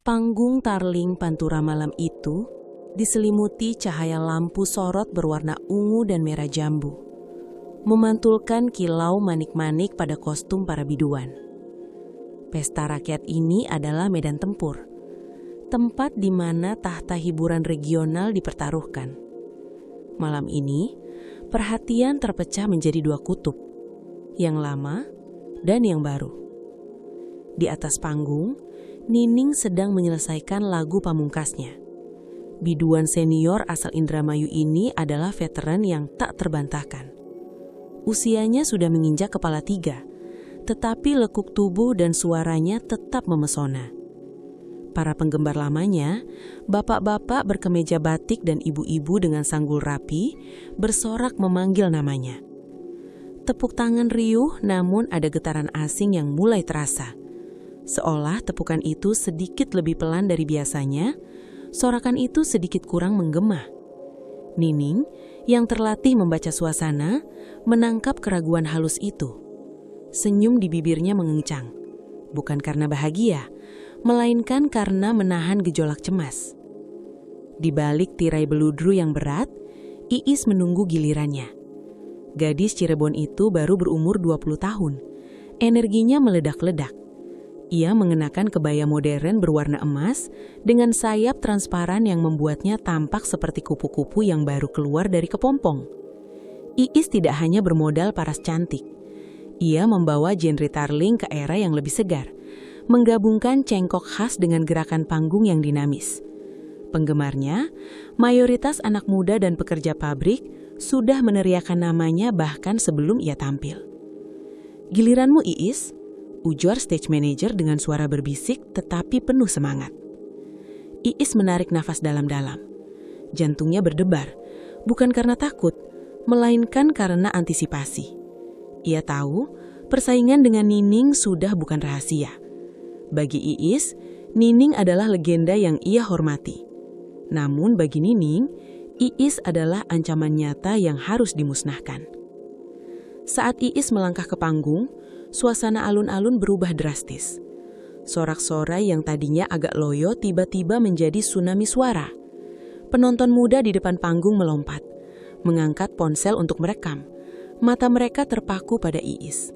Panggung Tarling Pantura malam itu diselimuti cahaya lampu sorot berwarna ungu dan merah jambu, memantulkan kilau manik-manik pada kostum para biduan. Pesta rakyat ini adalah medan tempur, tempat di mana tahta hiburan regional dipertaruhkan. Malam ini, perhatian terpecah menjadi dua kutub, yang lama dan yang baru. Di atas panggung, Nining sedang menyelesaikan lagu pamungkasnya. Biduan senior asal Indramayu ini adalah veteran yang tak terbantahkan. Usianya sudah menginjak kepala 3, tetapi lekuk tubuh dan suaranya tetap memesona. Para penggemar lamanya, bapak-bapak berkemeja batik dan ibu-ibu dengan sanggul rapi, bersorak memanggil namanya. Tepuk tangan riuh, namun ada getaran asing yang mulai terasa. Seolah tepukan itu sedikit lebih pelan dari biasanya, sorakan itu sedikit kurang menggema. Nining, yang terlatih membaca suasana, menangkap keraguan halus itu. Senyum di bibirnya mengencang, bukan karena bahagia, melainkan karena menahan gejolak cemas. Di balik tirai beludru yang berat, Iis menunggu gilirannya. Gadis Cirebon itu baru berumur 20 tahun. Energinya meledak-ledak. Ia mengenakan kebaya modern berwarna emas dengan sayap transparan yang membuatnya tampak seperti kupu-kupu yang baru keluar dari kepompong. Iis tidak hanya bermodal paras cantik. Ia membawa genre Tarling ke era yang lebih segar, menggabungkan cengkok khas dengan gerakan panggung yang dinamis. Penggemarnya, mayoritas anak muda dan pekerja pabrik, sudah meneriakan namanya bahkan sebelum ia tampil. "Giliranmu, Iis," ujar stage manager dengan suara berbisik tetapi penuh semangat. Iis menarik nafas dalam-dalam. Jantungnya berdebar, bukan karena takut, melainkan karena antisipasi. Ia tahu persaingan dengan Nining sudah bukan rahasia. Bagi Iis, Nining adalah legenda yang ia hormati. Namun bagi Nining, Iis adalah ancaman nyata yang harus dimusnahkan. Saat Iis melangkah ke panggung, suasana alun-alun berubah drastis. Sorak-sorai yang tadinya agak loyo tiba-tiba menjadi tsunami suara. Penonton muda di depan panggung melompat, mengangkat ponsel untuk merekam. Mata mereka terpaku pada Iis.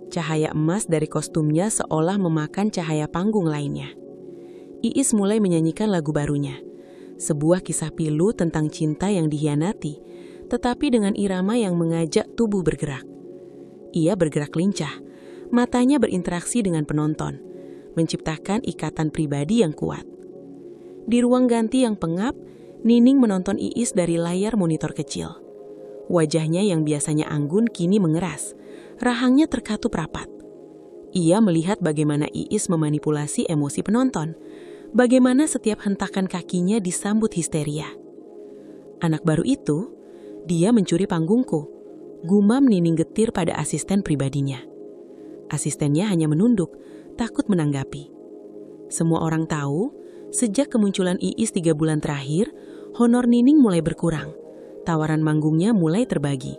Cahaya emas dari kostumnya seolah memakan cahaya panggung lainnya. Iis mulai menyanyikan lagu barunya. Sebuah kisah pilu tentang cinta yang dikhianati, tetapi dengan irama yang mengajak tubuh bergerak. Ia bergerak lincah, matanya berinteraksi dengan penonton, menciptakan ikatan pribadi yang kuat. Di ruang ganti yang pengap, Nining menonton Iis dari layar monitor kecil. Wajahnya yang biasanya anggun kini mengeras, rahangnya terkatup rapat. Ia melihat bagaimana Iis memanipulasi emosi penonton, bagaimana setiap hentakan kakinya disambut histeria. "Anak baru itu, dia mencuri panggungku," gumam Nining getir pada asisten pribadinya. Asistennya hanya menunduk, takut menanggapi. Semua orang tahu, sejak kemunculan Iis 3 bulan terakhir, honor Nining mulai berkurang. Tawaran manggungnya mulai terbagi.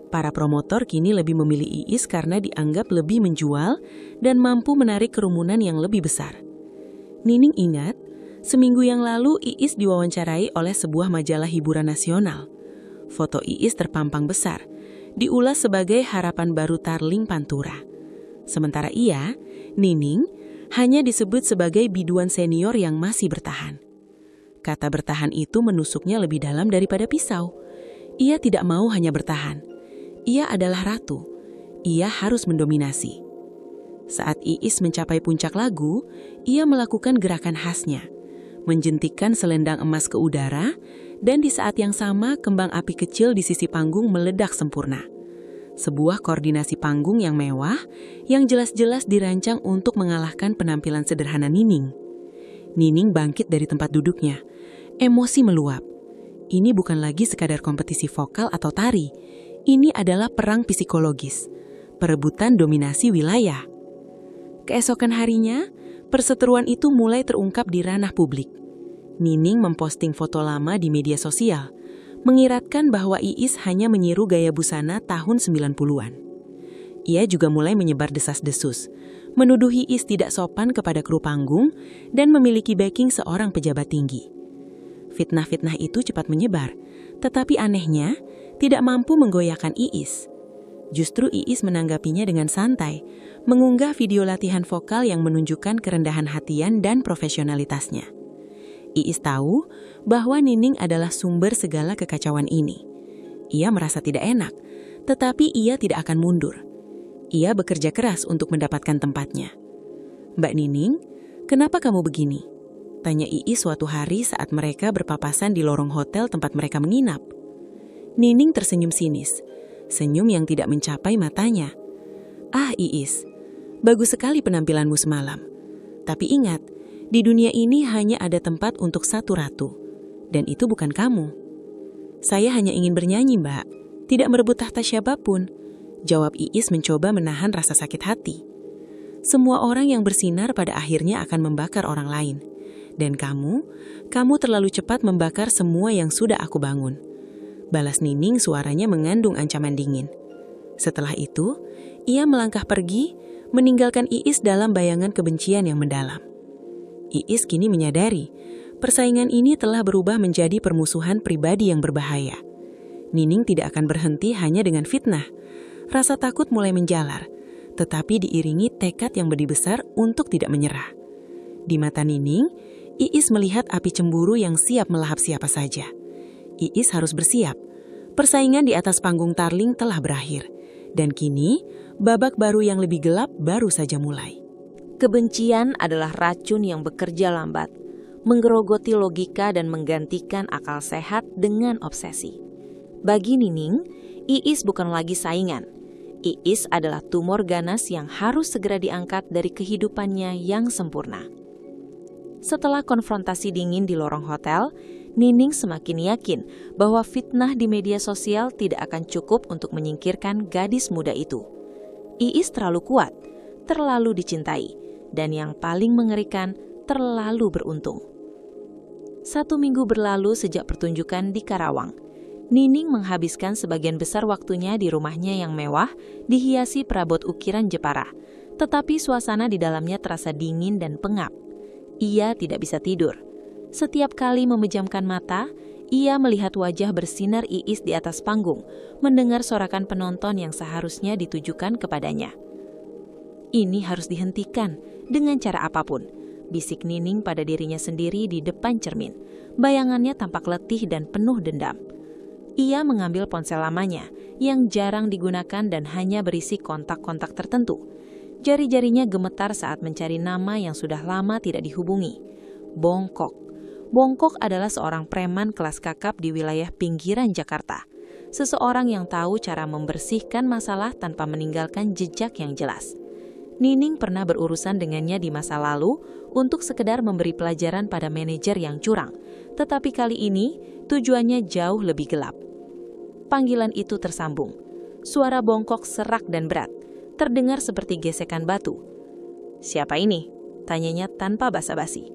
Para promotor kini lebih memilih Iis karena dianggap lebih menjual dan mampu menarik kerumunan yang lebih besar. Nining ingat, seminggu yang lalu Iis diwawancarai oleh sebuah majalah hiburan nasional. Foto Iis terpampang besar, diulas sebagai harapan baru Tarling Pantura. Sementara ia, Nining, hanya disebut sebagai biduan senior yang masih bertahan. Kata bertahan itu menusuknya lebih dalam daripada pisau. Ia tidak mau hanya bertahan. Ia adalah ratu. Ia harus mendominasi. Saat Iis mencapai puncak lagu, ia melakukan gerakan khasnya, menjentikkan selendang emas ke udara, dan di saat yang sama kembang api kecil di sisi panggung meledak sempurna. Sebuah koordinasi panggung yang mewah, yang jelas-jelas dirancang untuk mengalahkan penampilan sederhana Nining. Nining bangkit dari tempat duduknya. Emosi meluap. Ini bukan lagi sekadar kompetisi vokal atau tari. Ini adalah perang psikologis, perebutan dominasi wilayah. Keesokan harinya, perseteruan itu mulai terungkap di ranah publik. Nining memposting foto lama di media sosial, mengiratkan bahwa Iis hanya meniru gaya busana tahun 90-an. Ia juga mulai menyebar desas-desus, menuduh Iis tidak sopan kepada kru panggung dan memiliki backing seorang pejabat tinggi. Fitnah-fitnah itu cepat menyebar, tetapi anehnya tidak mampu menggoyahkan Iis. Justru Iis menanggapinya dengan santai, mengunggah video latihan vokal yang menunjukkan kerendahan hatian dan profesionalitasnya. Iis tahu bahwa Nining adalah sumber segala kekacauan ini. Ia merasa tidak enak, tetapi ia tidak akan mundur. Ia bekerja keras untuk mendapatkan tempatnya. "Mbak Nining, kenapa kamu begini?" tanya Iis suatu hari saat mereka berpapasan di lorong hotel tempat mereka menginap. Nining tersenyum sinis, senyum yang tidak mencapai matanya. "Ah Iis, bagus sekali penampilanmu semalam. Tapi ingat, di dunia ini hanya ada tempat untuk satu ratu, dan itu bukan kamu." "Saya hanya ingin bernyanyi, Mbak, tidak merebut tahta siapapun," jawab Iis mencoba menahan rasa sakit hati. "Semua orang yang bersinar pada akhirnya akan membakar orang lain. Dan kamu terlalu cepat membakar semua yang sudah aku bangun," balas Nining suaranya mengandung ancaman dingin. Setelah itu, ia melangkah pergi, meninggalkan Iis dalam bayangan kebencian yang mendalam. Iis kini menyadari, persaingan ini telah berubah menjadi permusuhan pribadi yang berbahaya. Nining tidak akan berhenti hanya dengan fitnah. Rasa takut mulai menjalar, tetapi diiringi tekad yang lebih besar untuk tidak menyerah. Di mata Nining, Iis melihat api cemburu yang siap melahap siapa saja. Iis harus bersiap. Persaingan di atas panggung Tarling telah berakhir. Dan kini, babak baru yang lebih gelap baru saja mulai. Kebencian adalah racun yang bekerja lambat, menggerogoti logika dan menggantikan akal sehat dengan obsesi. Bagi Nining, Iis bukan lagi saingan. Iis adalah tumor ganas yang harus segera diangkat dari kehidupannya yang sempurna. Setelah konfrontasi dingin di lorong hotel, Nining semakin yakin bahwa fitnah di media sosial tidak akan cukup untuk menyingkirkan gadis muda itu. Iis terlalu kuat, terlalu dicintai, dan yang paling mengerikan, terlalu beruntung. 1 minggu berlalu sejak pertunjukan di Karawang. Nining menghabiskan sebagian besar waktunya di rumahnya yang mewah, dihiasi perabot ukiran Jepara. Tetapi suasana di dalamnya terasa dingin dan pengap. Ia tidak bisa tidur. Setiap kali memejamkan mata, ia melihat wajah bersinar Iis di atas panggung, mendengar sorakan penonton yang seharusnya ditujukan kepadanya. "Ini harus dihentikan dengan cara apapun," bisik Nining pada dirinya sendiri di depan cermin. Bayangannya tampak letih dan penuh dendam. Ia mengambil ponsel lamanya yang jarang digunakan dan hanya berisi kontak-kontak tertentu. Jari-jarinya gemetar saat mencari nama yang sudah lama tidak dihubungi. Bongkok. Bongkok adalah seorang preman kelas kakap di wilayah pinggiran Jakarta. Seseorang yang tahu cara membersihkan masalah tanpa meninggalkan jejak yang jelas. Nining pernah berurusan dengannya di masa lalu untuk sekedar memberi pelajaran pada manajer yang curang. Tetapi kali ini tujuannya jauh lebih gelap. Panggilan itu tersambung. Suara Bongkok serak dan berat, terdengar seperti gesekan batu. "Siapa ini?" tanyanya tanpa basa-basi.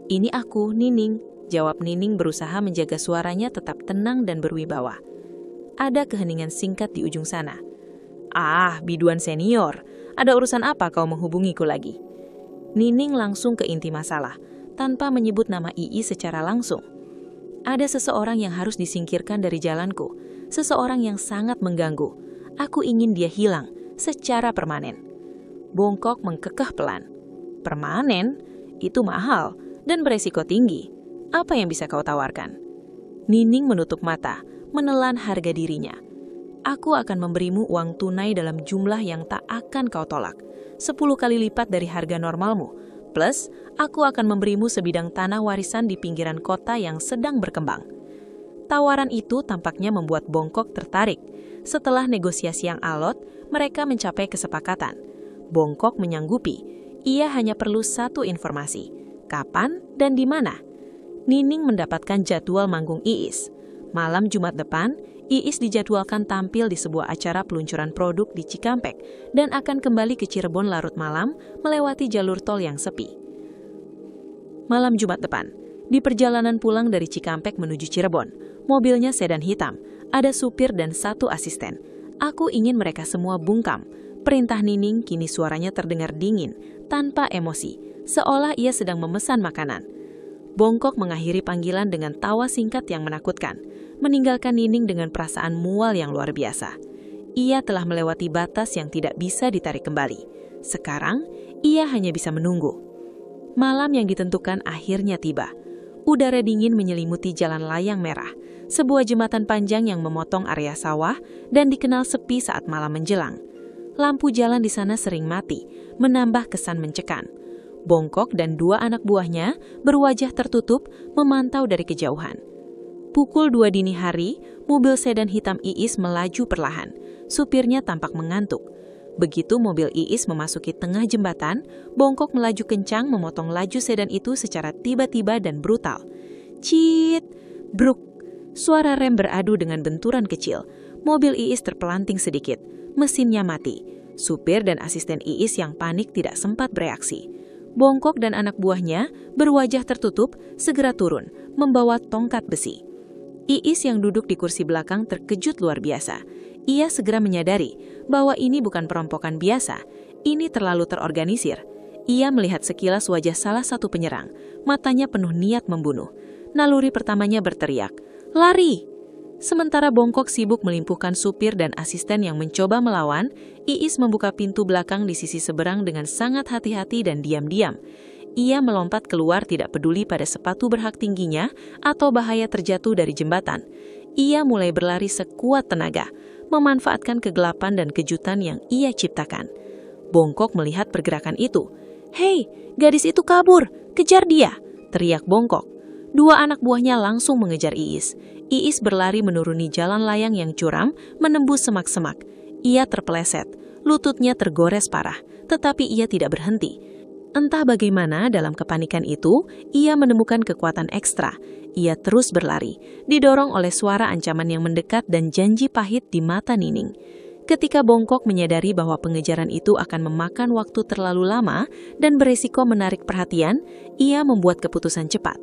"Ini aku, Nining," jawab Nining berusaha menjaga suaranya tetap tenang dan berwibawa. Ada keheningan singkat di ujung sana. "Ah, biduan senior, ada urusan apa kau menghubungiku lagi?" Nining langsung ke inti masalah, tanpa menyebut nama Iis secara langsung. "Ada seseorang yang harus disingkirkan dari jalanku, seseorang yang sangat mengganggu. Aku ingin dia hilang secara permanen." Bongkok mengkekeh pelan. "Permanen? Itu mahal dan beresiko tinggi. Apa yang bisa kau tawarkan?" Nining menutup mata, menelan harga dirinya. "Aku akan memberimu uang tunai dalam jumlah yang tak akan kau tolak. 10 kali lipat dari harga normalmu. Plus, aku akan memberimu sebidang tanah warisan di pinggiran kota yang sedang berkembang." Tawaran itu tampaknya membuat Bongkok tertarik. Setelah negosiasi yang alot, mereka mencapai kesepakatan. Bongkok menyanggupi. Ia hanya perlu satu informasi. Kapan dan di mana? Nining mendapatkan jadwal manggung Iis. Malam Jumat depan, Iis dijadwalkan tampil di sebuah acara peluncuran produk di Cikampek dan akan kembali ke Cirebon larut malam melewati jalur tol yang sepi. Malam Jumat depan, di perjalanan pulang dari Cikampek menuju Cirebon, mobilnya sedan hitam, ada supir dan 1 asisten. Aku ingin mereka semua bungkam, Perintah Nining kini suaranya terdengar dingin, tanpa emosi, seolah ia sedang memesan makanan. Bongkok mengakhiri panggilan dengan tawa singkat yang menakutkan, meninggalkan Nining dengan perasaan mual yang luar biasa. Ia telah melewati batas yang tidak bisa ditarik kembali. Sekarang, ia hanya bisa menunggu. Malam yang ditentukan akhirnya tiba. Udara dingin menyelimuti jalan layang merah, sebuah jembatan panjang yang memotong area sawah dan dikenal sepi saat malam menjelang. Lampu jalan di sana sering mati, menambah kesan mencekam. Bongkok dan 2 anak buahnya berwajah tertutup memantau dari kejauhan. Pukul 2 dini hari, mobil sedan hitam Iis melaju perlahan. Supirnya tampak mengantuk. Begitu mobil Iis memasuki tengah jembatan, Bongkok melaju kencang memotong laju sedan itu secara tiba-tiba dan brutal. Cit! Bruk! Suara rem beradu dengan benturan kecil. Mobil Iis terpelanting sedikit. Mesinnya mati. Supir dan asisten Iis yang panik tidak sempat bereaksi. Bongkok dan anak buahnya berwajah tertutup segera turun, membawa tongkat besi. Iis yang duduk di kursi belakang terkejut luar biasa. Ia segera menyadari bahwa ini bukan perampokan biasa, ini terlalu terorganisir. Ia melihat sekilas wajah salah satu penyerang, matanya penuh niat membunuh. Naluri pertamanya berteriak, "Lari!" Sementara Bongkok sibuk melimpuhkan supir dan asisten yang mencoba melawan, Iis membuka pintu belakang di sisi seberang dengan sangat hati-hati dan diam-diam. Ia melompat keluar tidak peduli pada sepatu berhak tingginya atau bahaya terjatuh dari jembatan. Ia mulai berlari sekuat tenaga, memanfaatkan kegelapan dan kejutan yang ia ciptakan. Bongkok melihat pergerakan itu. "Hei, gadis itu kabur! Kejar dia!" teriak Bongkok. 2 anak buahnya langsung mengejar Iis. Iis berlari menuruni jalan layang yang curam, menembus semak-semak. Ia terpeleset, lututnya tergores parah, tetapi ia tidak berhenti. Entah bagaimana dalam kepanikan itu, ia menemukan kekuatan ekstra. Ia terus berlari, didorong oleh suara ancaman yang mendekat dan janji pahit di mata Nining. Ketika Bongkok menyadari bahwa pengejaran itu akan memakan waktu terlalu lama dan beresiko menarik perhatian, ia membuat keputusan cepat.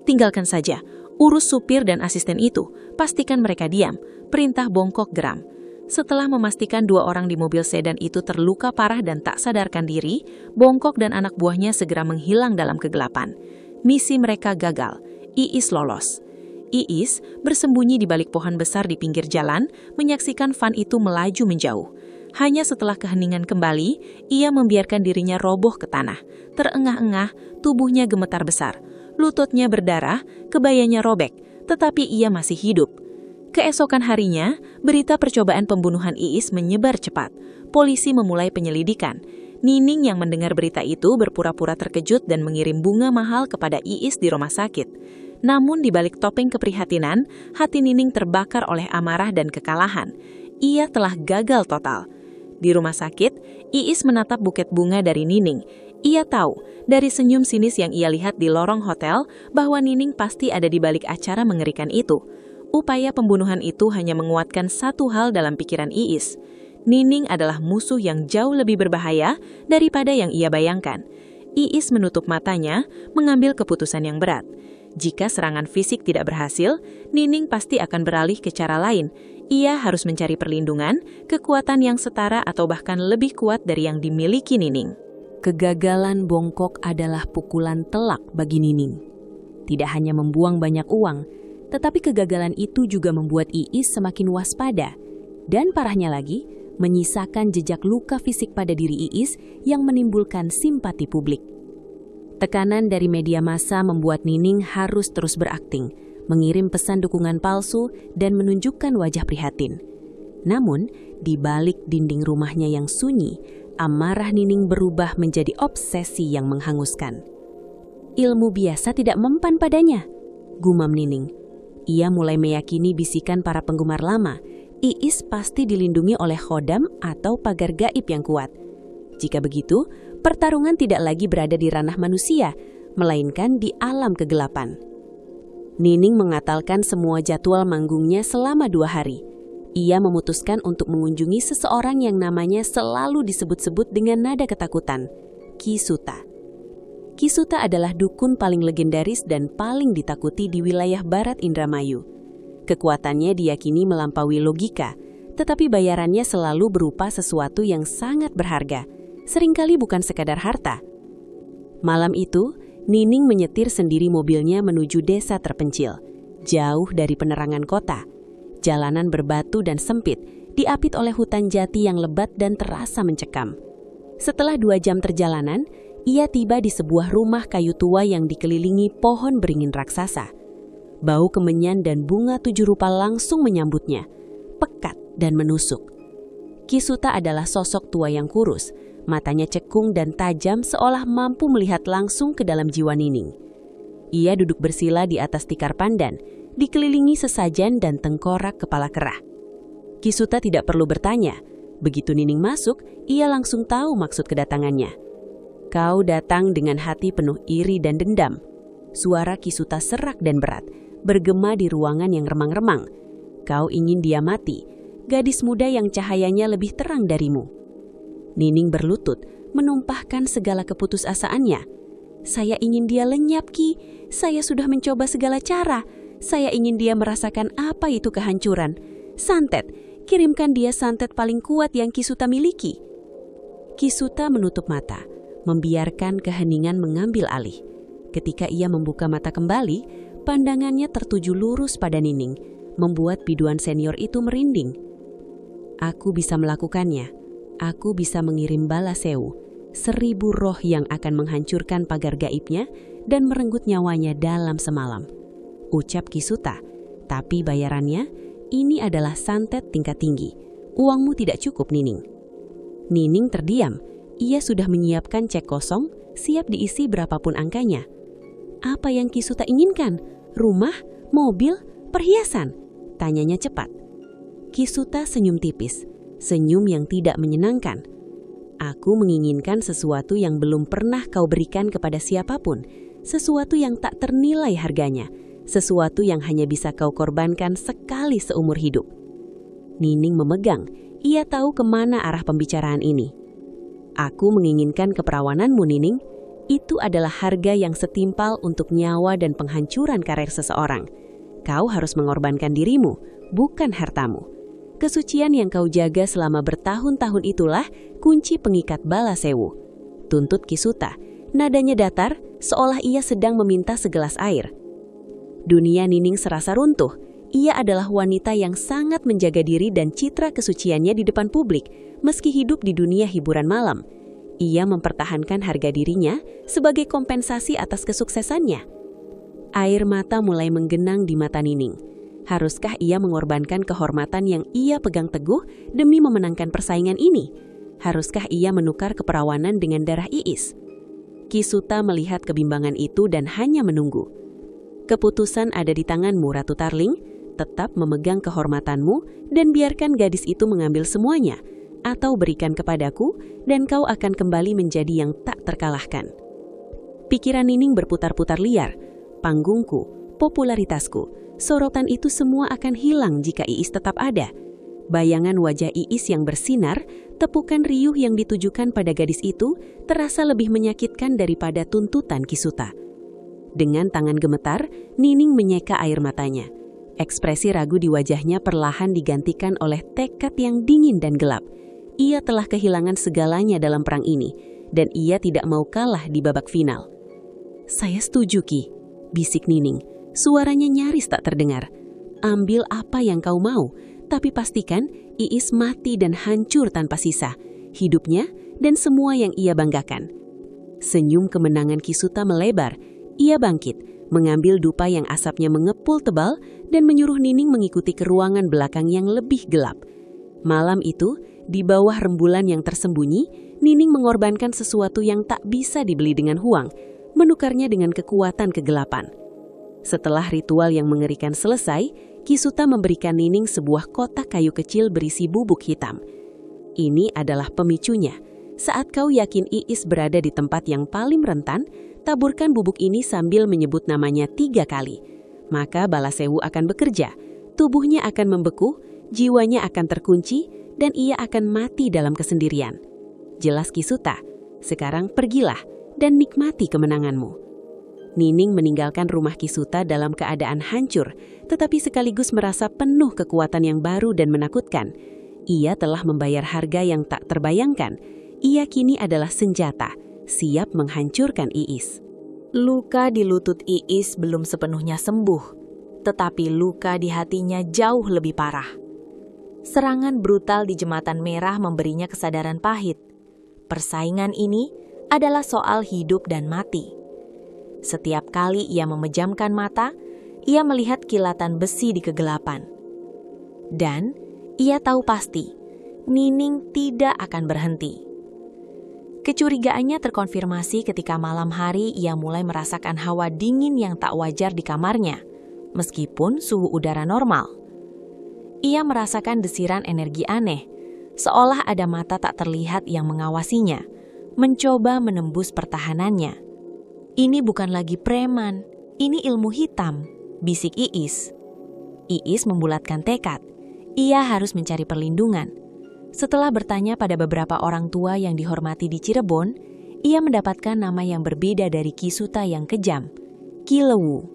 "Tinggalkan saja, urus supir dan asisten itu, pastikan mereka diam," perintah Bongkok geram. Setelah memastikan 2 orang di mobil sedan itu terluka parah dan tak sadarkan diri, Bongkok dan anak buahnya segera menghilang dalam kegelapan. Misi mereka gagal, Iis lolos. Iis bersembunyi di balik pohon besar di pinggir jalan, menyaksikan van itu melaju menjauh. Hanya setelah keheningan kembali, ia membiarkan dirinya roboh ke tanah. Terengah-engah, tubuhnya gemetar besar. Lututnya berdarah, kebayanya robek, tetapi ia masih hidup. Keesokan harinya, berita percobaan pembunuhan Iis menyebar cepat. Polisi memulai penyelidikan. Nining yang mendengar berita itu berpura-pura terkejut dan mengirim bunga mahal kepada Iis di rumah sakit. Namun di balik topeng keprihatinan, hati Nining terbakar oleh amarah dan kekalahan. Ia telah gagal total. Di rumah sakit, Iis menatap buket bunga dari Nining. Ia tahu, dari senyum sinis yang ia lihat di lorong hotel, bahwa Nining pasti ada di balik acara mengerikan itu. Upaya pembunuhan itu hanya menguatkan satu hal dalam pikiran Iis. Nining adalah musuh yang jauh lebih berbahaya daripada yang ia bayangkan. Iis menutup matanya, mengambil keputusan yang berat. Jika serangan fisik tidak berhasil, Nining pasti akan beralih ke cara lain. Ia harus mencari perlindungan, kekuatan yang setara atau bahkan lebih kuat dari yang dimiliki Nining. Kegagalan Bongkok adalah pukulan telak bagi Nining. Tidak hanya membuang banyak uang, tetapi kegagalan itu juga membuat Iis semakin waspada. Dan parahnya lagi, menyisakan jejak luka fisik pada diri Iis yang menimbulkan simpati publik. Tekanan dari media massa membuat Nining harus terus berakting, mengirim pesan dukungan palsu dan menunjukkan wajah prihatin. Namun, di balik dinding rumahnya yang sunyi, amarah Nining berubah menjadi obsesi yang menghanguskan. "Ilmu biasa tidak mempan padanya," gumam Nining. Ia mulai meyakini bisikan para penggemar lama, Iis pasti dilindungi oleh khodam atau pagar gaib yang kuat. Jika begitu, pertarungan tidak lagi berada di ranah manusia, melainkan di alam kegelapan. Nining mengatalkan semua jadwal manggungnya selama 2 hari. Ia memutuskan untuk mengunjungi seseorang yang namanya selalu disebut-sebut dengan nada ketakutan, Ki Suta. Ki Suta adalah dukun paling legendaris dan paling ditakuti di wilayah barat Indramayu. Kekuatannya diyakini melampaui logika, tetapi bayarannya selalu berupa sesuatu yang sangat berharga, seringkali bukan sekadar harta. Malam itu, Nining menyetir sendiri mobilnya menuju desa terpencil, jauh dari penerangan kota. Jalanan berbatu dan sempit, diapit oleh hutan jati yang lebat dan terasa mencekam. Setelah 2 jam perjalanan, ia tiba di sebuah rumah kayu tua yang dikelilingi pohon beringin raksasa. Bau kemenyan dan bunga 7 rupa langsung menyambutnya, pekat dan menusuk. Kisuta adalah sosok tua yang kurus, matanya cekung dan tajam seolah mampu melihat langsung ke dalam jiwa Nining. Ia duduk bersila di atas tikar pandan, dikelilingi sesajen dan tengkorak kepala kerah. Kisuta tidak perlu bertanya. Begitu Nining masuk, ia langsung tahu maksud kedatangannya. Kau datang dengan hati penuh iri dan dendam. Suara Kisuta serak dan berat, bergema di ruangan yang remang-remang. Kau ingin dia mati, gadis muda yang cahayanya lebih terang darimu. Nining berlutut, menumpahkan segala keputusasaannya. Saya ingin dia lenyap, Ki. Saya sudah mencoba segala cara. Saya ingin dia merasakan apa itu kehancuran. Santet, kirimkan dia santet paling kuat yang Kisuta miliki. Kisuta menutup mata, membiarkan keheningan mengambil alih. Ketika ia membuka mata kembali, pandangannya tertuju lurus pada Nining, membuat biduan senior itu merinding. Aku bisa melakukannya. Aku bisa mengirim bala sewu, 1000 roh yang akan menghancurkan pagar gaibnya dan merenggut nyawanya dalam semalam. Ucap Kisuta, tapi bayarannya, ini adalah santet tingkat tinggi. Uangmu tidak cukup, Nining. Nining terdiam. Ia sudah menyiapkan cek kosong, siap diisi berapapun angkanya. Apa yang Kisuta inginkan? Rumah, mobil, perhiasan? Tanyanya cepat. Kisuta senyum tipis, senyum yang tidak menyenangkan. Aku menginginkan sesuatu yang belum pernah kau berikan kepada siapapun, sesuatu yang tak ternilai harganya, sesuatu yang hanya bisa kau korbankan sekali seumur hidup. Nining memegang, ia tahu kemana arah pembicaraan ini. Aku menginginkan keperawananmu, Nining. Itu adalah harga yang setimpal untuk nyawa dan penghancuran karir seseorang. Kau harus mengorbankan dirimu, bukan hartamu. Kesucian yang kau jaga selama bertahun-tahun itulah kunci pengikat bala sewu. Tuntut Kisuta, nadanya datar seolah ia sedang meminta segelas air. Dunia Nining serasa runtuh. Ia adalah wanita yang sangat menjaga diri dan citra kesuciannya di depan publik, meski hidup di dunia hiburan malam. Ia mempertahankan harga dirinya sebagai kompensasi atas kesuksesannya. Air mata mulai menggenang di mata Nining. Haruskah ia mengorbankan kehormatan yang ia pegang teguh demi memenangkan persaingan ini? Haruskah ia menukar keperawanan dengan darah Iis? Kisuta melihat kebimbangan itu dan hanya menunggu. Keputusan ada di tanganmu, Ratu Tarling. Tetap memegang kehormatanmu dan biarkan gadis itu mengambil semuanya, atau berikan kepadaku dan kau akan kembali menjadi yang tak terkalahkan. Pikiran Nining berputar-putar liar. Panggungku, popularitasku, sorotan itu semua akan hilang jika Iis tetap ada. Bayangan wajah Iis yang bersinar, tepukan riuh yang ditujukan pada gadis itu terasa lebih menyakitkan daripada tuntutan Kisuta. Dengan tangan gemetar, Nining menyeka air matanya. Ekspresi ragu di wajahnya perlahan digantikan oleh tekad yang dingin dan gelap. Ia telah kehilangan segalanya dalam perang ini, dan ia tidak mau kalah di babak final. Saya setuju, Ki, bisik Nining. Suaranya nyaris tak terdengar. Ambil apa yang kau mau, tapi pastikan Iis mati dan hancur tanpa sisa, hidupnya dan semua yang ia banggakan. Senyum kemenangan Kisuta melebar. Ia bangkit, mengambil dupa yang asapnya mengepul tebal dan menyuruh Nining mengikuti ke ruangan belakang yang lebih gelap. Malam itu, di bawah rembulan yang tersembunyi, Nining mengorbankan sesuatu yang tak bisa dibeli dengan uang, menukarnya dengan kekuatan kegelapan. Setelah ritual yang mengerikan selesai, Kisuta memberikan Nining sebuah kotak kayu kecil berisi bubuk hitam. Ini adalah pemicunya. Saat kau yakin Iis berada di tempat yang paling rentan, taburkan bubuk ini sambil menyebut namanya 3 kali. Maka bala sewu akan bekerja, tubuhnya akan membeku, jiwanya akan terkunci, dan ia akan mati dalam kesendirian. Jelas Kisuta, sekarang pergilah dan nikmati kemenanganmu. Nining meninggalkan rumah Kisuta dalam keadaan hancur, tetapi sekaligus merasa penuh kekuatan yang baru dan menakutkan. Ia telah membayar harga yang tak terbayangkan. Ia kini adalah senjata, siap menghancurkan Iis. Luka di lutut Iis belum sepenuhnya sembuh, tetapi luka di hatinya jauh lebih parah. Serangan brutal di Jembatan Merah memberinya kesadaran pahit. Persaingan ini adalah soal hidup dan mati. Setiap kali ia memejamkan mata, ia melihat kilatan besi di kegelapan. Dan ia tahu pasti, Nining tidak akan berhenti. Kecurigaannya terkonfirmasi ketika malam hari ia mulai merasakan hawa dingin yang tak wajar di kamarnya, meskipun suhu udara normal. Ia merasakan desiran energi aneh, seolah ada mata tak terlihat yang mengawasinya, mencoba menembus pertahanannya. "Ini bukan lagi preman, ini ilmu hitam," bisik Iis. Iis membulatkan tekad. Ia harus mencari perlindungan. Setelah bertanya pada beberapa orang tua yang dihormati di Cirebon, ia mendapatkan nama yang berbeda dari Ki Suta yang kejam, Ki Lewu.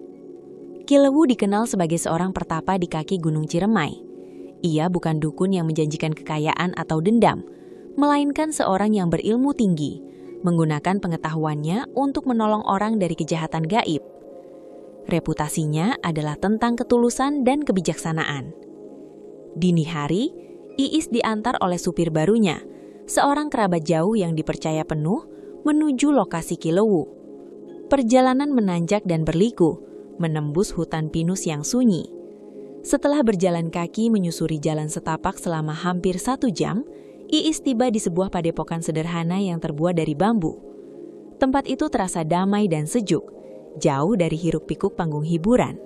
Ki Lewu dikenal sebagai seorang pertapa di kaki Gunung Ciremai. Ia bukan dukun yang menjanjikan kekayaan atau dendam, melainkan seorang yang berilmu tinggi, menggunakan pengetahuannya untuk menolong orang dari kejahatan gaib. Reputasinya adalah tentang ketulusan dan kebijaksanaan. Dini hari, Iis diantar oleh supir barunya, seorang kerabat jauh yang dipercaya penuh, menuju lokasi Ki Lewu. Perjalanan menanjak dan berliku, menembus hutan pinus yang sunyi. Setelah berjalan kaki menyusuri jalan setapak selama hampir 1 jam, Iis tiba di sebuah padepokan sederhana yang terbuat dari bambu. Tempat itu terasa damai dan sejuk, jauh dari hiruk-pikuk panggung hiburan.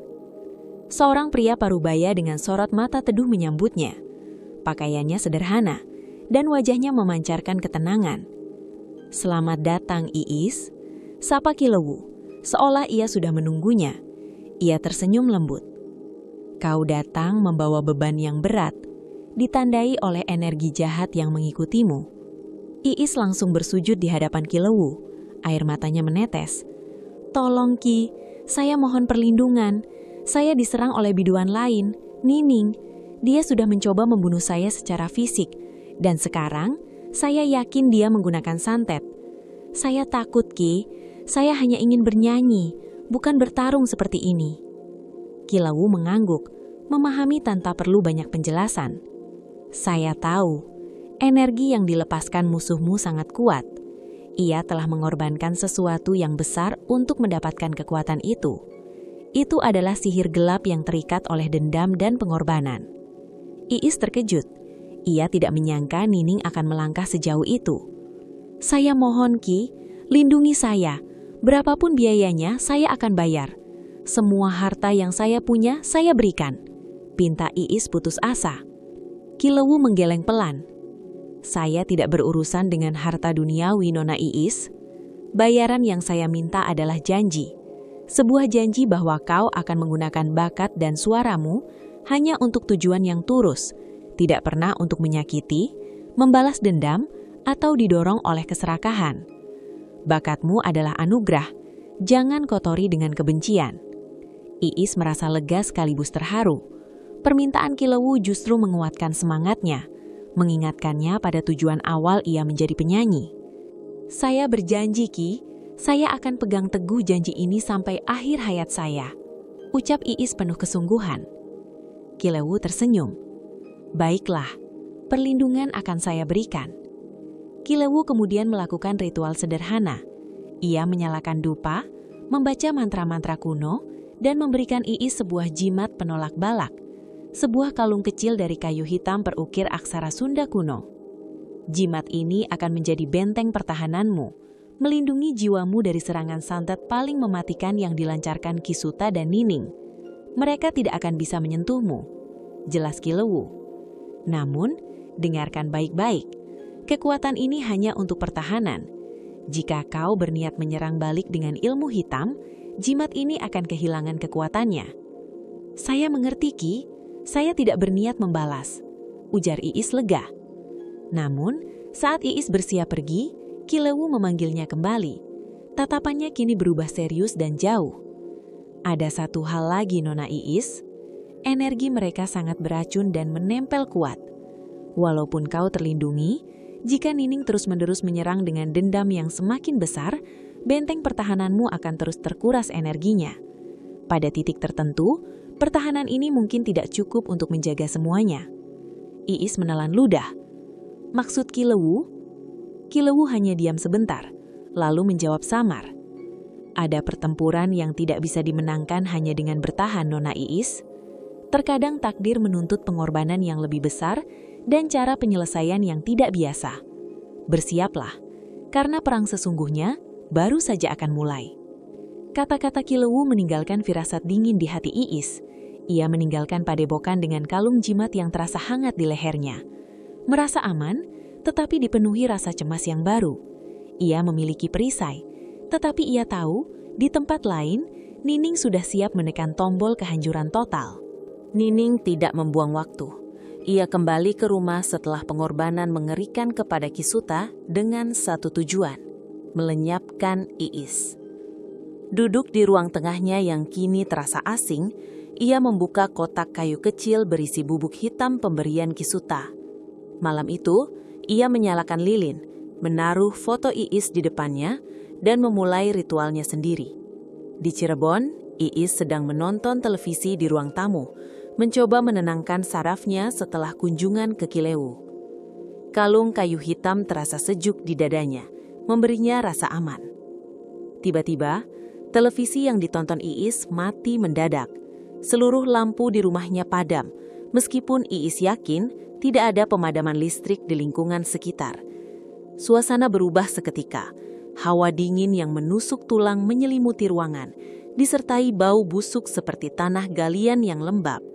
Seorang pria parubaya dengan sorot mata teduh menyambutnya. Pakaiannya sederhana, dan wajahnya memancarkan ketenangan. "Selamat datang, Iis," sapa Ki Lewu, seolah ia sudah menunggunya. Ia tersenyum lembut. "Kau datang membawa beban yang berat, ditandai oleh energi jahat yang mengikutimu." Iis langsung bersujud di hadapan Ki Lewu. Air matanya menetes. "Tolong Ki, saya mohon perlindungan. Saya diserang oleh biduan lain, Nining. Dia sudah mencoba membunuh saya secara fisik, dan sekarang saya yakin dia menggunakan santet. Saya takut, Ki. Saya hanya ingin bernyanyi, bukan bertarung seperti ini." Ki Lewu mengangguk, memahami tanpa perlu banyak penjelasan. "Saya tahu, energi yang dilepaskan musuhmu sangat kuat. Ia telah mengorbankan sesuatu yang besar untuk mendapatkan kekuatan itu. Itu adalah sihir gelap yang terikat oleh dendam dan pengorbanan." Iis terkejut. Ia tidak menyangka Nining akan melangkah sejauh itu. "Saya mohon Ki, lindungi saya. Berapapun biayanya, saya akan bayar. Semua harta yang saya punya, saya berikan," pinta Iis putus asa. Ki Lewu menggeleng pelan. "Saya tidak berurusan dengan harta duniawi, Nona Iis. Bayaran yang saya minta adalah janji. Sebuah janji bahwa kau akan menggunakan bakat dan suaramu hanya untuk tujuan yang tulus, tidak pernah untuk menyakiti, membalas dendam, atau didorong oleh keserakahan. Bakatmu adalah anugerah, jangan kotori dengan kebencian." Iis merasa lega sekaligus terharu. Permintaan Ki Lewu justru menguatkan semangatnya, mengingatkannya pada tujuan awal ia menjadi penyanyi. "Saya berjanji, Ki, saya akan pegang teguh janji ini sampai akhir hayat saya," ucap Iis penuh kesungguhan. Ki Lewu tersenyum. "Baiklah, perlindungan akan saya berikan." Ki Lewu kemudian melakukan ritual sederhana. Ia menyalakan dupa, membaca mantra-mantra kuno, dan memberikan Iis sebuah jimat penolak balak, sebuah kalung kecil dari kayu hitam perukir aksara Sunda kuno. Jimat ini akan menjadi benteng pertahananmu, melindungi jiwamu dari serangan santet paling mematikan yang dilancarkan Ki Suta dan Nining. Mereka tidak akan bisa menyentuhmu, jelas Ki Lewu. Namun, dengarkan baik-baik. Kekuatan ini hanya untuk pertahanan. Jika kau berniat menyerang balik dengan ilmu hitam, jimat ini akan kehilangan kekuatannya. "Saya mengerti, Ki. Saya tidak berniat membalas," ujar Iis lega. Namun, saat Iis bersiap pergi, Ki Lewu memanggilnya kembali. Tatapannya kini berubah serius dan jauh. "Ada satu hal lagi, Nona Iis. Energi mereka sangat beracun dan menempel kuat. Walaupun kau terlindungi, jika Nining terus-menerus menyerang dengan dendam yang semakin besar, benteng pertahananmu akan terus terkuras energinya. Pada titik tertentu, pertahanan ini mungkin tidak cukup untuk menjaga semuanya. Iis menelan ludah. Maksud Kilewu? Kilewu hanya diam sebentar, lalu menjawab samar. Ada pertempuran yang tidak bisa dimenangkan hanya dengan bertahan, Nona Iis. Terkadang takdir menuntut pengorbanan yang lebih besar dan cara penyelesaian yang tidak biasa. Bersiaplah, karena perang sesungguhnya baru saja akan mulai. Kata-kata Kilewu meninggalkan firasat dingin di hati Iis. Ia meninggalkan padepokan dengan kalung jimat yang terasa hangat di lehernya. Merasa aman, tetapi dipenuhi rasa cemas yang baru. Ia memiliki perisai, tetapi ia tahu di tempat lain, Nining sudah siap menekan tombol kehancuran total. Nining tidak membuang waktu. Ia kembali ke rumah setelah pengorbanan mengerikan kepada Kisuta dengan satu tujuan, melenyapkan Iis. Duduk di ruang tengahnya yang kini terasa asing, ia membuka kotak kayu kecil berisi bubuk hitam pemberian Kisuta. Malam itu, ia menyalakan lilin, menaruh foto Iis di depannya, dan memulai ritualnya sendiri. Di Cirebon, Iis sedang menonton televisi di ruang tamu, mencoba menenangkan sarafnya setelah kunjungan ke Kilewu. Kalung kayu hitam terasa sejuk di dadanya, memberinya rasa aman. Tiba-tiba, televisi yang ditonton Iis mati mendadak. Seluruh lampu di rumahnya padam, meskipun Iis yakin tidak ada pemadaman listrik di lingkungan sekitar. Suasana berubah seketika. Hawa dingin yang menusuk tulang menyelimuti ruangan, disertai bau busuk seperti tanah galian yang lembab.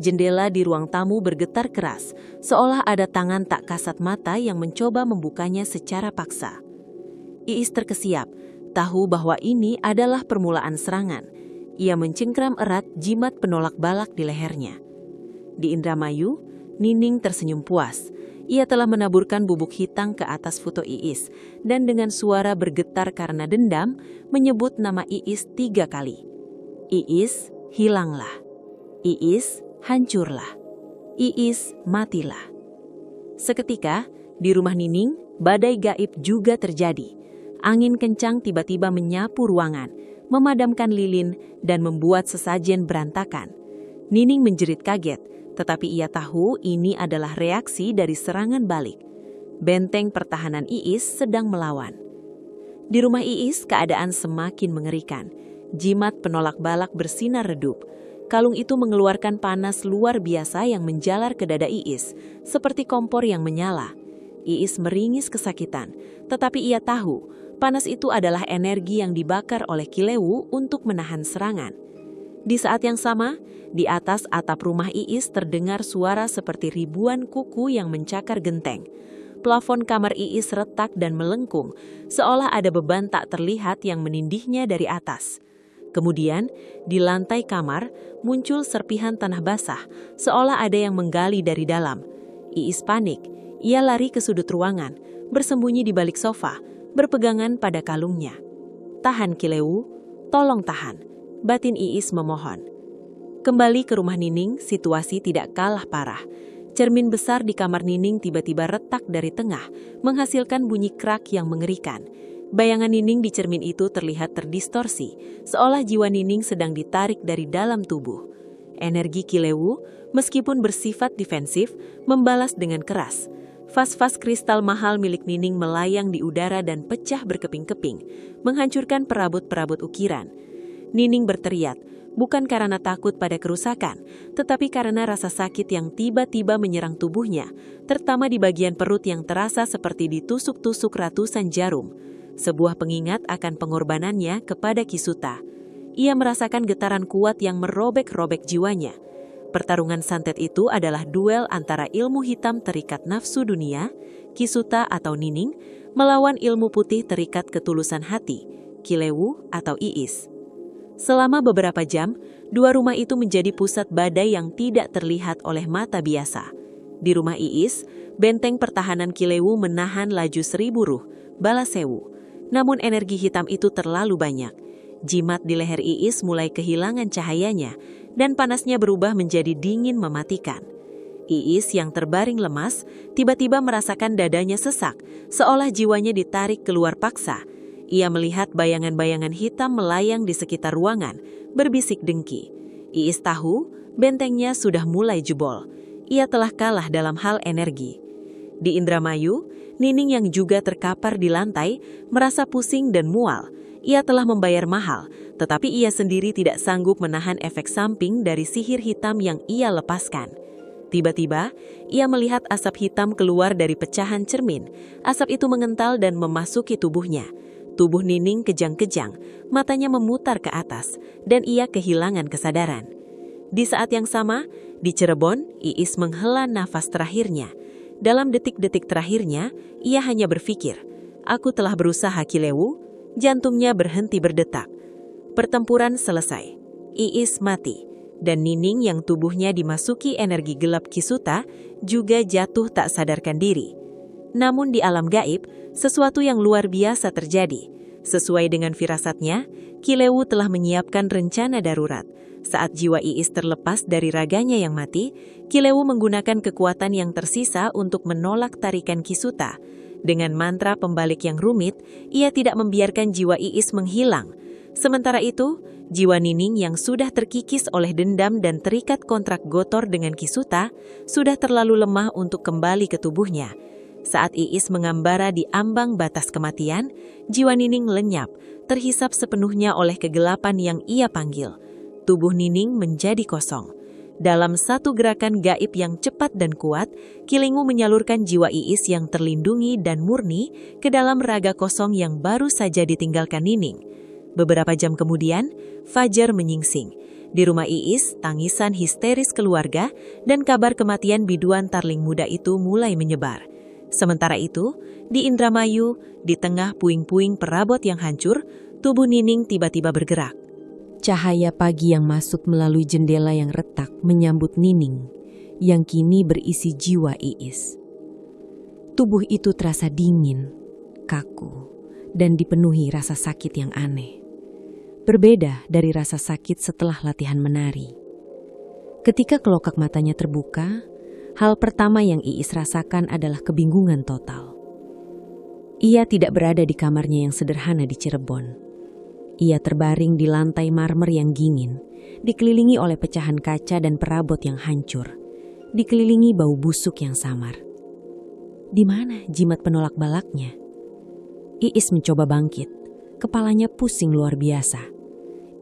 Jendela di ruang tamu bergetar keras, seolah ada tangan tak kasat mata yang mencoba membukanya secara paksa. Iis terkesiap, tahu bahwa ini adalah permulaan serangan. Ia mencengkram erat jimat penolak balak di lehernya. Di Indramayu, Nining tersenyum puas. Ia telah menaburkan bubuk hitam ke atas foto Iis, dan dengan suara bergetar karena dendam, menyebut nama Iis 3 kali. Iis, hilanglah. Iis, hancurlah. Iis, matilah. Seketika, di rumah Nining, badai gaib juga terjadi. Angin kencang tiba-tiba menyapu ruangan, memadamkan lilin, dan membuat sesajen berantakan. Nining menjerit kaget, tetapi ia tahu ini adalah reaksi dari serangan balik. Benteng pertahanan Iis sedang melawan. Di rumah Iis, keadaan semakin mengerikan. Jimat penolak balak bersinar redup. Kalung itu mengeluarkan panas luar biasa yang menjalar ke dada Iis, seperti kompor yang menyala. Iis meringis kesakitan, tetapi ia tahu panas itu adalah energi yang dibakar oleh Kilewu untuk menahan serangan. Di saat yang sama, di atas atap rumah Iis terdengar suara seperti ribuan kuku yang mencakar genteng. Plafon kamar Iis retak dan melengkung, seolah ada beban tak terlihat yang menindihnya dari atas. Kemudian, di lantai kamar muncul serpihan tanah basah, seolah ada yang menggali dari dalam. Iis panik. Ia lari ke sudut ruangan, bersembunyi di balik sofa, berpegangan pada kalungnya. "Tahan, Kilewu, tolong tahan," batin Iis memohon. Kembali ke rumah Nining, situasi tidak kalah parah. Cermin besar di kamar Nining tiba-tiba retak dari tengah, menghasilkan bunyi krak yang mengerikan. Bayangan Nining di cermin itu terlihat terdistorsi, seolah jiwa Nining sedang ditarik dari dalam tubuh. Energi Kilewu, meskipun bersifat defensif, membalas dengan keras. Vas-vas kristal mahal milik Nining melayang di udara dan pecah berkeping-keping, menghancurkan perabot-perabot ukiran. Nining berteriak, bukan karena takut pada kerusakan, tetapi karena rasa sakit yang tiba-tiba menyerang tubuhnya, terutama di bagian perut yang terasa seperti ditusuk-tusuk ratusan jarum. Sebuah pengingat akan pengorbanannya kepada Kisuta. Ia merasakan getaran kuat yang merobek-robek jiwanya. Pertarungan santet itu adalah duel antara ilmu hitam terikat nafsu dunia, Kisuta atau Nining, melawan ilmu putih terikat ketulusan hati, Kilewu atau Iis. Selama beberapa jam, dua rumah itu menjadi pusat badai yang tidak terlihat oleh mata biasa. Di rumah Iis, benteng pertahanan Kilewu menahan laju 1000 ruh, balasewu. Namun energi hitam itu terlalu banyak. Jimat di leher Iis mulai kehilangan cahayanya, dan panasnya berubah menjadi dingin mematikan. Iis yang terbaring lemas, tiba-tiba merasakan dadanya sesak, seolah jiwanya ditarik keluar paksa. Ia melihat bayangan-bayangan hitam melayang di sekitar ruangan, berbisik dengki. Iis tahu, bentengnya sudah mulai jebol. Ia telah kalah dalam hal energi. Di Indramayu, Nining yang juga terkapar di lantai, merasa pusing dan mual. Ia telah membayar mahal, tetapi ia sendiri tidak sanggup menahan efek samping dari sihir hitam yang ia lepaskan. Tiba-tiba, ia melihat asap hitam keluar dari pecahan cermin. Asap itu mengental dan memasuki tubuhnya. Tubuh Nining kejang-kejang, matanya memutar ke atas, dan ia kehilangan kesadaran. Di saat yang sama, di Cirebon, Iis menghela nafas terakhirnya. Dalam detik-detik terakhirnya, ia hanya berpikir, "Aku telah berusaha Kilewu." Jantungnya berhenti berdetak. Pertempuran selesai. Iis mati, dan Nining yang tubuhnya dimasuki energi gelap Kisuta juga jatuh tak sadarkan diri. Namun di alam gaib, sesuatu yang luar biasa terjadi. Sesuai dengan firasatnya, Kilewu telah menyiapkan rencana darurat. Saat jiwa Iis terlepas dari raganya yang mati, Kilewu menggunakan kekuatan yang tersisa untuk menolak tarikan Kisuta. Dengan mantra pembalik yang rumit, ia tidak membiarkan jiwa Iis menghilang. Sementara itu, jiwa Nining yang sudah terkikis oleh dendam dan terikat kontrak Gotor dengan Kisuta, sudah terlalu lemah untuk kembali ke tubuhnya. Saat Iis mengambara di ambang batas kematian, jiwa Nining lenyap, terhisap sepenuhnya oleh kegelapan yang ia panggil. Tubuh Nining menjadi kosong. Dalam satu gerakan gaib yang cepat dan kuat, Kilingu menyalurkan jiwa Iis yang terlindungi dan murni ke dalam raga kosong yang baru saja ditinggalkan Nining. Beberapa jam kemudian, fajar menyingsing. Di rumah Iis, tangisan histeris keluarga dan kabar kematian biduan Tarling muda itu mulai menyebar. Sementara itu, di Indramayu, di tengah puing-puing perabot yang hancur, tubuh Nining tiba-tiba bergerak. Cahaya pagi yang masuk melalui jendela yang retak menyambut Nining, yang kini berisi jiwa Iis. Tubuh itu terasa dingin, kaku, dan dipenuhi rasa sakit yang aneh. Berbeda dari rasa sakit setelah latihan menari. Ketika kelopak matanya terbuka, hal pertama yang Iis rasakan adalah kebingungan total. Ia tidak berada di kamarnya yang sederhana di Cirebon. Ia terbaring di lantai marmer yang dingin, dikelilingi oleh pecahan kaca dan perabot yang hancur, dikelilingi bau busuk yang samar. Di mana jimat penolak balaknya? Iis mencoba bangkit, kepalanya pusing luar biasa.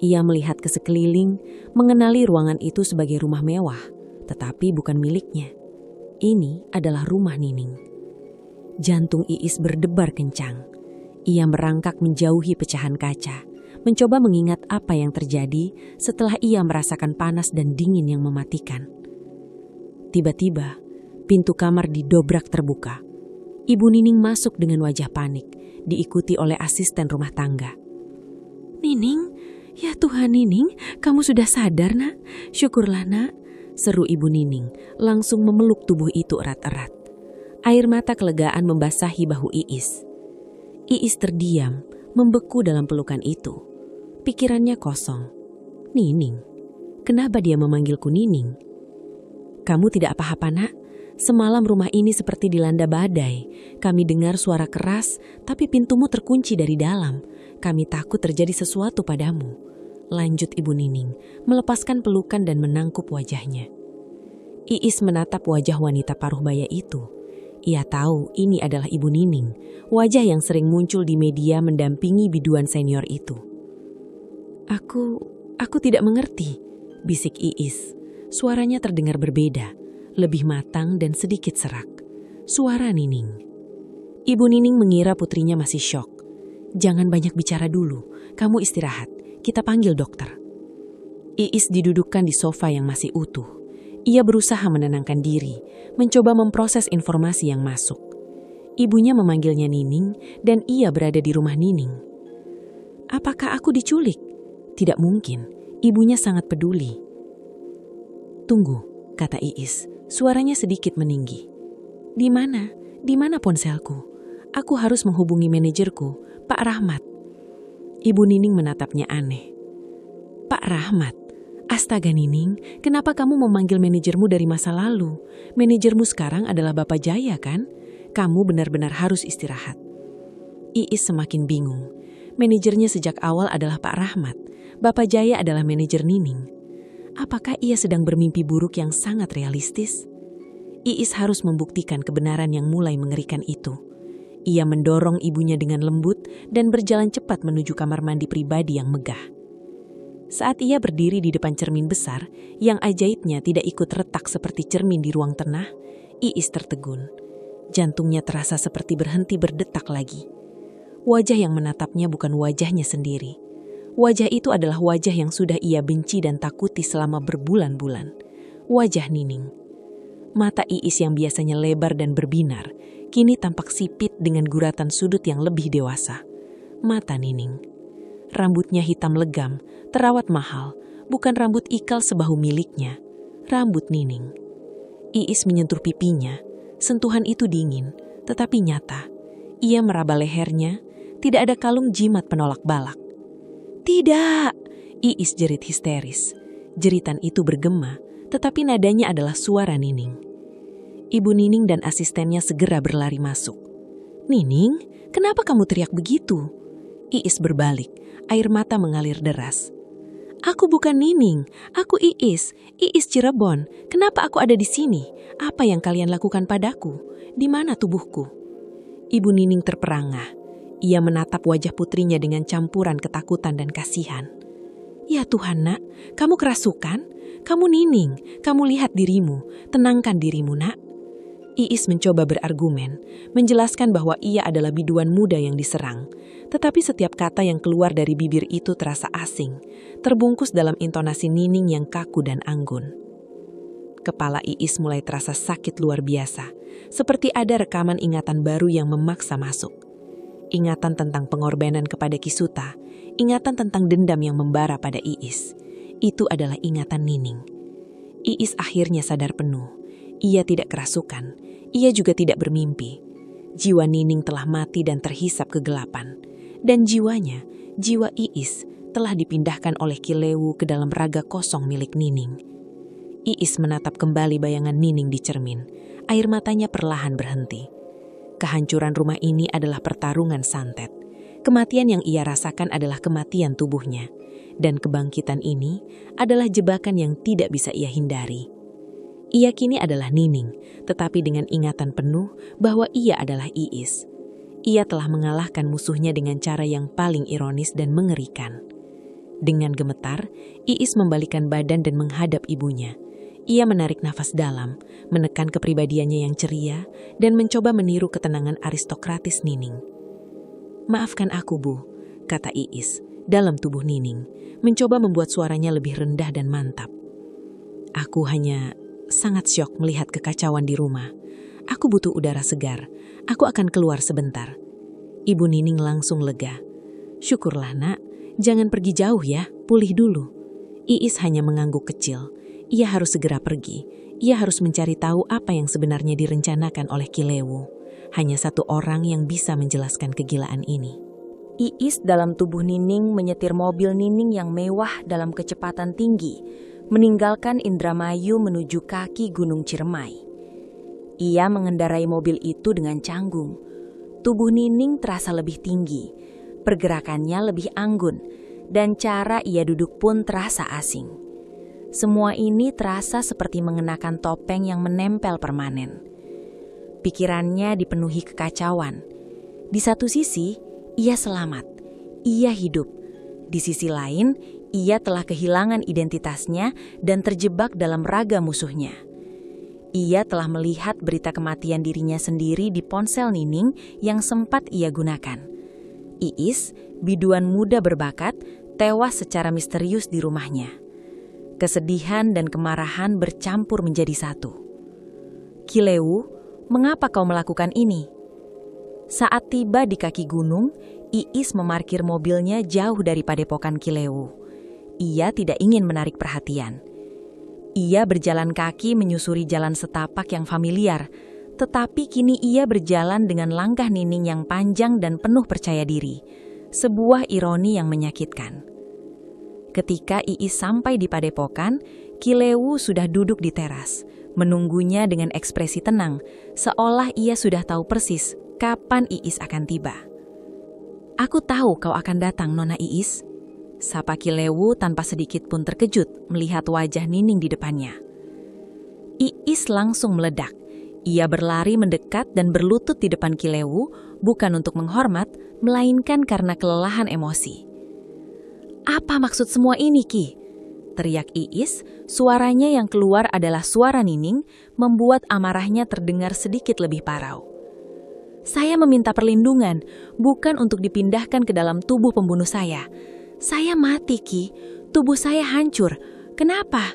Ia melihat ke sekeliling, mengenali ruangan itu sebagai rumah mewah, tetapi bukan miliknya. Ini adalah rumah Nining. Jantung Iis berdebar kencang. Ia merangkak menjauhi pecahan kaca, mencoba mengingat apa yang terjadi setelah ia merasakan panas dan dingin yang mematikan. Tiba-tiba, pintu kamar didobrak terbuka. Ibu Nining masuk dengan wajah panik, diikuti oleh asisten rumah tangga. "Nining, ya Tuhan Nining, kamu sudah sadar nak? Syukurlah nak," seru Ibu Nining, langsung memeluk tubuh itu erat-erat. Air mata kelegaan membasahi bahu Iis. Iis terdiam, membeku dalam pelukan itu. Pikirannya kosong. "Nining, kenapa dia memanggilku Nining?" "Kamu tidak apa-apa nak? Semalam rumah ini seperti dilanda badai. Kami dengar suara keras, tapi pintumu terkunci dari dalam. Kami takut terjadi sesuatu padamu," lanjut Ibu Nining, melepaskan pelukan dan menangkup wajahnya. Iis menatap wajah wanita paruh baya itu. Ia tahu ini adalah Ibu Nining, wajah yang sering muncul di media mendampingi biduan senior itu. Aku tidak mengerti," bisik Iis. Suaranya terdengar berbeda, lebih matang dan sedikit serak. Suara Nining. Ibu Nining mengira putrinya masih syok. "Jangan banyak bicara dulu, kamu istirahat, kita panggil dokter." Iis didudukkan di sofa yang masih utuh. Ia berusaha menenangkan diri, mencoba memproses informasi yang masuk. Ibunya memanggilnya Nining dan ia berada di rumah Nining. "Apakah aku diculik?" Tidak mungkin, ibunya sangat peduli. "Tunggu," kata Iis, suaranya sedikit meninggi. Di mana ponselku? Aku harus menghubungi manajerku, Pak Rahmat." Ibu Nining menatapnya aneh. "Pak Rahmat? Astaga Nining, kenapa kamu memanggil manajermu dari masa lalu? Manajermu sekarang adalah Bapak Jaya kan? Kamu benar-benar harus istirahat. Iis semakin bingung. Manajernya sejak awal adalah Pak Rahmat. Bapak Jaya adalah manajer Nining. Apakah ia sedang bermimpi buruk yang sangat realistis? Iis harus membuktikan kebenaran yang mulai mengerikan itu. Ia mendorong ibunya dengan lembut dan berjalan cepat menuju kamar mandi pribadi yang megah. Saat ia berdiri di depan cermin besar, yang ajaibnya tidak ikut retak seperti cermin di ruang tengah, Iis tertegun. Jantungnya terasa seperti berhenti berdetak lagi. Wajah yang menatapnya bukan wajahnya sendiri. Wajah itu adalah wajah yang sudah ia benci dan takuti selama berbulan-bulan. Wajah Nining. Mata Iis yang biasanya lebar dan berbinar, kini tampak sipit dengan guratan sudut yang lebih dewasa. Mata Nining. Rambutnya hitam legam, terawat mahal, bukan rambut ikal sebahu miliknya. Rambut Nining. Iis menyentuh pipinya, sentuhan itu dingin, tetapi nyata. Ia meraba lehernya, tidak ada kalung jimat penolak balak. Tidak! Iis jerit histeris. Jeritan itu bergema, tetapi nadanya adalah suara Nining. Ibu Nining dan asistennya segera berlari masuk. Nining, kenapa kamu teriak begitu? Iis berbalik, air mata mengalir deras. Aku bukan Nining, aku Iis Cirebon. Kenapa aku ada di sini? Apa yang kalian lakukan padaku? Di mana tubuhku? Ibu Nining terperangah. Ia menatap wajah putrinya dengan campuran ketakutan dan kasihan. Ya Tuhan nak, kamu kerasukan? Kamu Nining, kamu lihat dirimu, tenangkan dirimu nak. Iis mencoba berargumen, menjelaskan bahwa ia adalah biduan muda yang diserang. Tetapi setiap kata yang keluar dari bibir itu terasa asing, terbungkus dalam intonasi Nining yang kaku dan anggun. Kepala Iis mulai terasa sakit luar biasa, seperti ada rekaman ingatan baru yang memaksa masuk. Ingatan tentang pengorbanan kepada Kisuta, ingatan tentang dendam yang membara pada Iis. Itu adalah ingatan Nining. Iis akhirnya sadar penuh. Ia tidak kerasukan, ia juga tidak bermimpi. Jiwa Nining telah mati dan terhisap kegelapan. Dan jiwanya, jiwa Iis, telah dipindahkan oleh Kilewu ke dalam raga kosong milik Nining. Iis menatap kembali bayangan Nining di cermin. Air matanya perlahan berhenti. Kehancuran rumah ini adalah pertarungan santet. Kematian yang ia rasakan adalah kematian tubuhnya. Dan kebangkitan ini adalah jebakan yang tidak bisa ia hindari. Ia kini adalah Nining, tetapi dengan ingatan penuh bahwa ia adalah Iis. Ia telah mengalahkan musuhnya dengan cara yang paling ironis dan mengerikan. Dengan gemetar, Iis membalikkan badan dan menghadap ibunya. Ia menarik nafas dalam, menekan kepribadiannya yang ceria, dan mencoba meniru ketenangan aristokratis Nining. Maafkan aku, Bu, kata Iis, dalam tubuh Nining, mencoba membuat suaranya lebih rendah dan mantap. Aku hanya sangat syok melihat kekacauan di rumah. Aku butuh udara segar. Aku akan keluar sebentar. Ibu Nining langsung lega. Syukurlah nak, jangan pergi jauh ya, pulih dulu. Iis hanya mengangguk kecil. Ia harus segera pergi. Ia harus mencari tahu apa yang sebenarnya direncanakan oleh Kilewu. Hanya satu orang yang bisa menjelaskan kegilaan ini. Iis dalam tubuh Nining menyetir mobil Nining yang mewah dalam kecepatan tinggi, meninggalkan Indramayu menuju kaki Gunung Ciremai. Ia mengendarai mobil itu dengan canggung. Tubuh Nining terasa lebih tinggi, pergerakannya lebih anggun, dan cara ia duduk pun terasa asing. Semua ini terasa seperti mengenakan topeng yang menempel permanen. Pikirannya dipenuhi kekacauan. Di satu sisi, ia selamat, ia hidup. Di sisi lain, ia telah kehilangan identitasnya dan terjebak dalam raga musuhnya. Ia telah melihat berita kematian dirinya sendiri di ponsel Nining yang sempat ia gunakan. Iis, biduan muda berbakat, tewas secara misterius di rumahnya. Kesedihan dan kemarahan bercampur menjadi satu. Kilewu, mengapa kau melakukan ini? Saat tiba di kaki gunung, Iis memarkir mobilnya jauh dari padepokan Kilewu. Ia tidak ingin menarik perhatian. Ia berjalan kaki menyusuri jalan setapak yang familiar, tetapi kini ia berjalan dengan langkah Nining yang panjang dan penuh percaya diri. Sebuah ironi yang menyakitkan. Ketika Iis sampai di padepokan, Kilewu sudah duduk di teras, menunggunya dengan ekspresi tenang, seolah ia sudah tahu persis kapan Iis akan tiba. "Aku tahu kau akan datang, Nona Iis," sapa Kilewu tanpa sedikit pun terkejut melihat wajah Nining di depannya. Iis langsung meledak. Ia berlari mendekat dan berlutut di depan Kilewu, bukan untuk menghormat, melainkan karena kelelahan emosi. "Apa maksud semua ini, Ki?" teriak Iis. Suaranya yang keluar adalah suara Nining, membuat amarahnya terdengar sedikit lebih parau. "Saya meminta perlindungan, bukan untuk dipindahkan ke dalam tubuh pembunuh saya. Saya mati, Ki. Tubuh saya hancur. Kenapa?"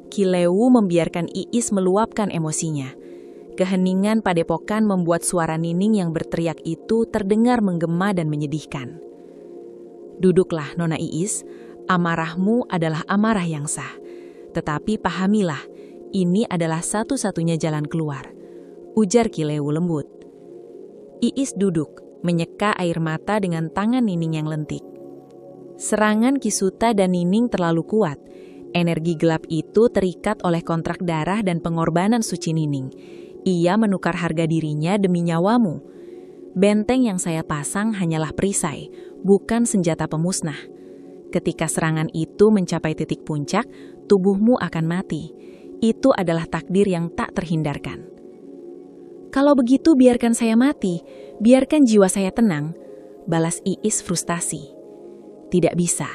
Kilewu membiarkan Iis meluapkan emosinya. Keheningan padepokan membuat suara Nining yang berteriak itu terdengar menggema dan menyedihkan. "Duduklah, Nona Iis. Amarahmu adalah amarah yang sah. Tetapi pahamilah, ini adalah satu-satunya jalan keluar," ujar Kilewu lembut. Iis duduk, menyeka air mata dengan tangan Nining yang lentik. Serangan Kisuta dan Nining terlalu kuat. Energi gelap itu terikat oleh kontrak darah dan pengorbanan suci Nining. Ia menukar harga dirinya demi nyawamu. Benteng yang saya pasang hanyalah perisai, bukan senjata pemusnah. Ketika serangan itu mencapai titik puncak, tubuhmu akan mati. Itu adalah takdir yang tak terhindarkan. "Kalau begitu biarkan saya mati, biarkan jiwa saya tenang," balas Iis frustasi. "Tidak bisa.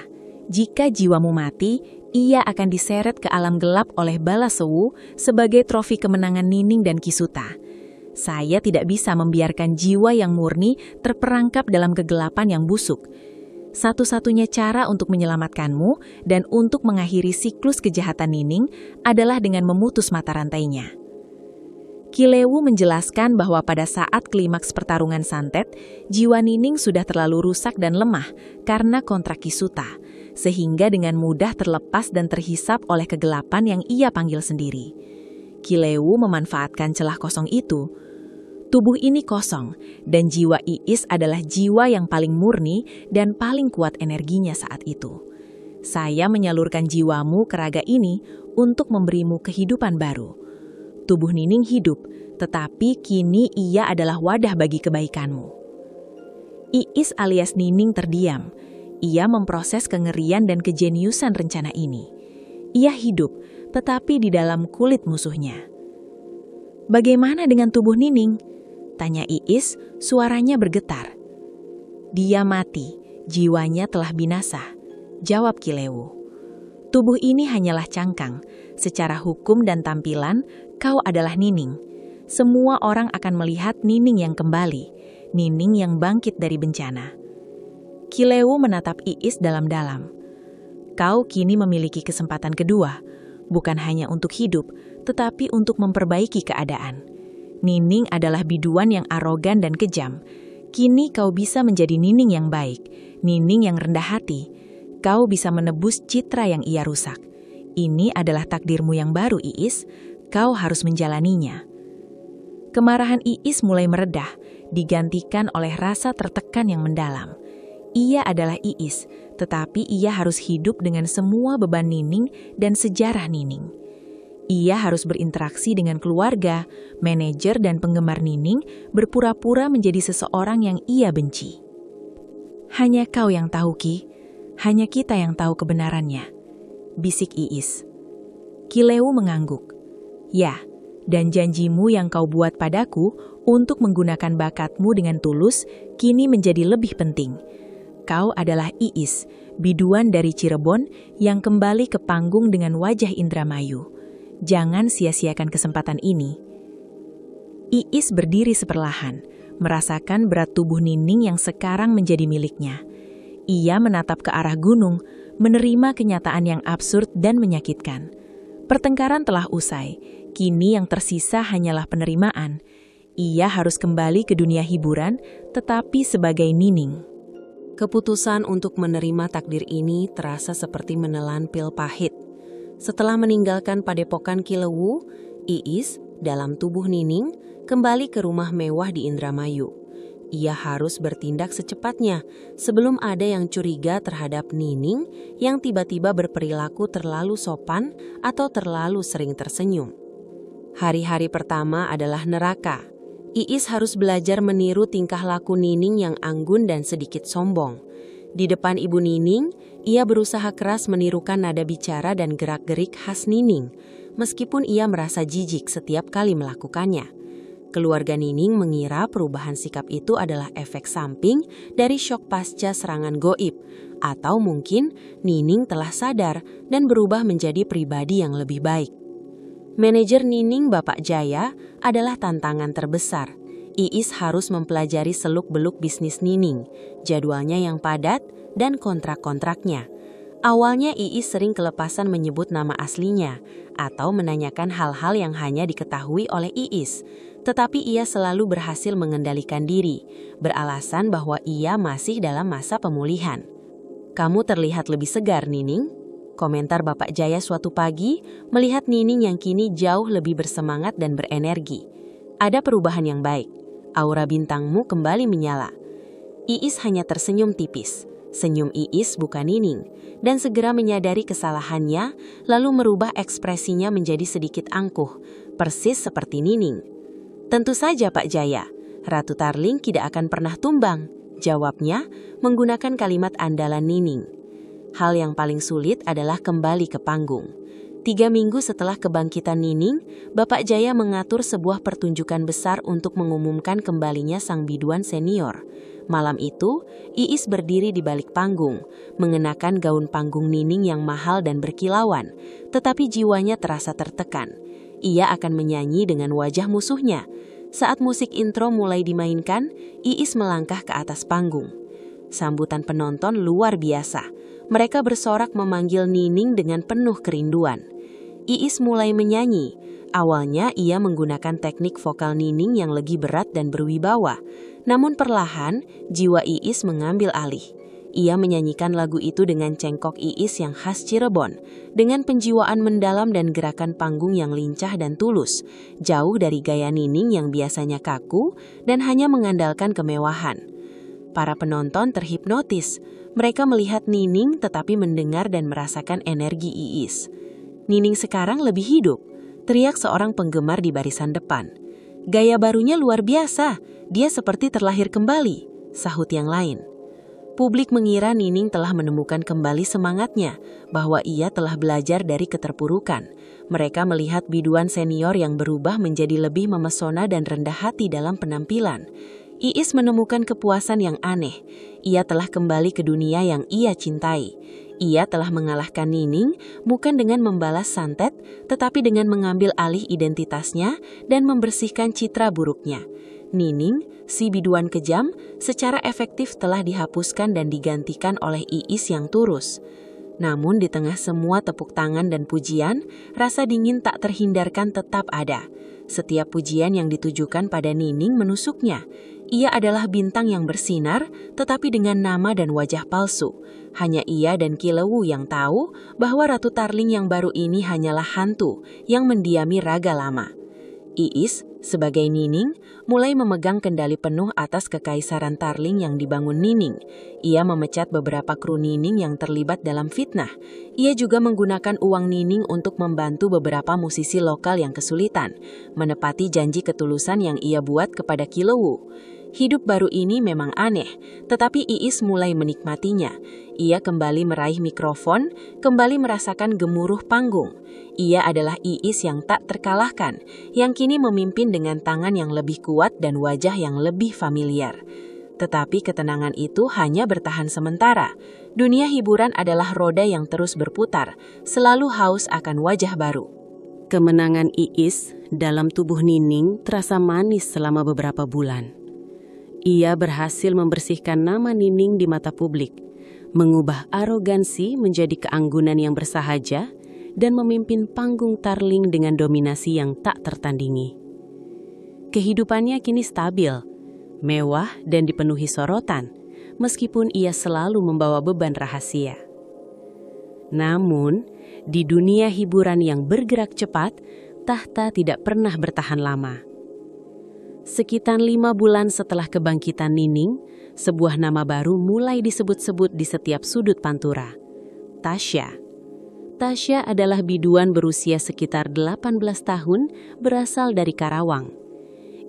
Jika jiwamu mati, ia akan diseret ke alam gelap oleh bala sewu sebagai trofi kemenangan Nining dan Kisuta. Saya tidak bisa membiarkan jiwa yang murni terperangkap dalam kegelapan yang busuk. Satu-satunya cara untuk menyelamatkanmu dan untuk mengakhiri siklus kejahatan Nining adalah dengan memutus mata rantainya." Kilewu menjelaskan bahwa pada saat klimaks pertarungan santet, jiwa Nining sudah terlalu rusak dan lemah karena kontrak Kisuta, sehingga dengan mudah terlepas dan terhisap oleh kegelapan yang ia panggil sendiri. Kilewu memanfaatkan celah kosong itu. Tubuh ini kosong, dan jiwa Iis adalah jiwa yang paling murni dan paling kuat energinya saat itu. Saya menyalurkan jiwamu ke raga ini untuk memberimu kehidupan baru. Tubuh Nining hidup, tetapi kini ia adalah wadah bagi kebaikanmu. Iis alias Nining terdiam. Ia memproses kengerian dan kejeniusan rencana ini. Ia hidup, tetapi di dalam kulit musuhnya. "Bagaimana dengan tubuh Nining?" tanya Iis, suaranya bergetar. "Dia mati, jiwanya telah binasa," jawab Kilewu. "Tubuh ini hanyalah cangkang. Secara hukum dan tampilan, kau adalah Nining. Semua orang akan melihat Nining yang kembali, Nining yang bangkit dari bencana." Kilewu menatap Iis dalam-dalam. "Kau kini memiliki kesempatan kedua, bukan hanya untuk hidup, tetapi untuk memperbaiki keadaan. Nining adalah biduan yang arogan dan kejam. Kini kau bisa menjadi Nining yang baik, Nining yang rendah hati. Kau bisa menebus citra yang ia rusak. Ini adalah takdirmu yang baru, Iis. Kau harus menjalaninya." Kemarahan Iis mulai meredah, digantikan oleh rasa tertekan yang mendalam. Ia adalah Iis, tetapi ia harus hidup dengan semua beban Nining dan sejarah Nining. Ia harus berinteraksi dengan keluarga, manajer, dan penggemar Nining, berpura-pura menjadi seseorang yang ia benci. "Hanya kau yang tahu, Ki. Hanya kita yang tahu kebenarannya," bisik Iis. Kilewu mengangguk. "Ya, dan janjimu yang kau buat padaku untuk menggunakan bakatmu dengan tulus kini menjadi lebih penting. Kau adalah Iis, biduan dari Cirebon yang kembali ke panggung dengan wajah Indramayu. Jangan sia-siakan kesempatan ini." Iis berdiri seperlahan, merasakan berat tubuh Nining yang sekarang menjadi miliknya. Ia menatap ke arah gunung, menerima kenyataan yang absurd dan menyakitkan. Pertengkaran telah usai, kini yang tersisa hanyalah penerimaan. Ia harus kembali ke dunia hiburan, tetapi sebagai Nining. Keputusan untuk menerima takdir ini terasa seperti menelan pil pahit. Setelah meninggalkan padepokan Kilewu, Iis, dalam tubuh Nining, kembali ke rumah mewah di Indramayu. Ia harus bertindak secepatnya sebelum ada yang curiga terhadap Nining yang tiba-tiba berperilaku terlalu sopan atau terlalu sering tersenyum. Hari-hari pertama adalah neraka. Iis harus belajar meniru tingkah laku Nining yang anggun dan sedikit sombong. Di depan Ibu Nining, ia berusaha keras menirukan nada bicara dan gerak-gerik khas Nining, meskipun ia merasa jijik setiap kali melakukannya. Keluarga Nining mengira perubahan sikap itu adalah efek samping dari syok pasca serangan goib, atau mungkin Nining telah sadar dan berubah menjadi pribadi yang lebih baik. Manajer Nining, Bapak Jaya, adalah tantangan terbesar. Iis harus mempelajari seluk-beluk bisnis Nining, jadwalnya yang padat, dan kontrak-kontraknya. Awalnya Iis sering kelepasan menyebut nama aslinya, atau menanyakan hal-hal yang hanya diketahui oleh Iis. Tetapi ia selalu berhasil mengendalikan diri, beralasan bahwa ia masih dalam masa pemulihan. "Kamu terlihat lebih segar, Nining," komentar Bapak Jaya suatu pagi melihat Nining yang kini jauh lebih bersemangat dan berenergi. "Ada perubahan yang baik, aura bintangmu kembali menyala." Iis hanya tersenyum tipis. Senyum Iis bukan Nining, dan segera menyadari kesalahannya, lalu merubah ekspresinya menjadi sedikit angkuh, persis seperti Nining. "Tentu saja Pak Jaya, Ratu Tarling tidak akan pernah tumbang," jawabnya menggunakan kalimat andalan Nining. Hal yang paling sulit adalah kembali ke panggung. 3 minggu setelah kebangkitan Nining, Bapak Jaya mengatur sebuah pertunjukan besar untuk mengumumkan kembalinya sang biduan senior. Malam itu, Iis berdiri di balik panggung, mengenakan gaun panggung Nining yang mahal dan berkilauan, tetapi jiwanya terasa tertekan. Ia akan menyanyi dengan wajah musuhnya. Saat musik intro mulai dimainkan, Iis melangkah ke atas panggung. Sambutan penonton luar biasa. Mereka bersorak memanggil Nining dengan penuh kerinduan. Iis mulai menyanyi. Awalnya ia menggunakan teknik vokal Nining yang lebih berat dan berwibawa. Namun perlahan, jiwa Iis mengambil alih. Ia menyanyikan lagu itu dengan cengkok Iis yang khas Cirebon, dengan penjiwaan mendalam dan gerakan panggung yang lincah dan tulus, jauh dari gaya Nining yang biasanya kaku dan hanya mengandalkan kemewahan. Para penonton terhipnotis. Mereka melihat Nining tetapi mendengar dan merasakan energi Iis. "Nining sekarang lebih hidup," teriak seorang penggemar di barisan depan. "Gaya barunya luar biasa, dia seperti terlahir kembali," sahut yang lain. Publik mengira Nining telah menemukan kembali semangatnya, bahwa ia telah belajar dari keterpurukan. Mereka melihat biduan senior yang berubah menjadi lebih memesona dan rendah hati dalam penampilan. Iis menemukan kepuasan yang aneh. Ia telah kembali ke dunia yang ia cintai. Ia telah mengalahkan Nining bukan dengan membalas santet, tetapi dengan mengambil alih identitasnya dan membersihkan citra buruknya. Nining, si biduan kejam, secara efektif telah dihapuskan dan digantikan oleh Iis yang turus. Namun di tengah semua tepuk tangan dan pujian, rasa dingin tak terhindarkan tetap ada. Setiap pujian yang ditujukan pada Nining menusuknya. Ia adalah bintang yang bersinar, tetapi dengan nama dan wajah palsu. Hanya ia dan Kilewu yang tahu bahwa Ratu Tarling yang baru ini hanyalah hantu yang mendiami raga lama. Iis, sebagai Nining, mulai memegang kendali penuh atas kekaisaran Tarling yang dibangun Nining. Ia memecat beberapa kru Nining yang terlibat dalam fitnah. Ia juga menggunakan uang Nining untuk membantu beberapa musisi lokal yang kesulitan, menepati janji ketulusan yang ia buat kepada Kilewu. Hidup baru ini memang aneh, tetapi Iis mulai menikmatinya. Ia kembali meraih mikrofon, kembali merasakan gemuruh panggung. Ia adalah Iis yang tak terkalahkan, yang kini memimpin dengan tangan yang lebih kuat dan wajah yang lebih familiar. Tetapi ketenangan itu hanya bertahan sementara. Dunia hiburan adalah roda yang terus berputar, selalu haus akan wajah baru. Kemenangan Iis dalam tubuh Nining terasa manis selama beberapa bulan. Ia berhasil membersihkan nama Nining di mata publik, mengubah arogansi menjadi keanggunan yang bersahaja, dan memimpin panggung Tarling dengan dominasi yang tak tertandingi. Kehidupannya kini stabil, mewah dan dipenuhi sorotan, meskipun ia selalu membawa beban rahasia. Namun, di dunia hiburan yang bergerak cepat, tahta tidak pernah bertahan lama. Sekitar 5 bulan setelah kebangkitan Nining, sebuah nama baru mulai disebut-sebut di setiap sudut Pantura. Tasya. Tasya adalah biduan berusia sekitar 18 tahun berasal dari Karawang.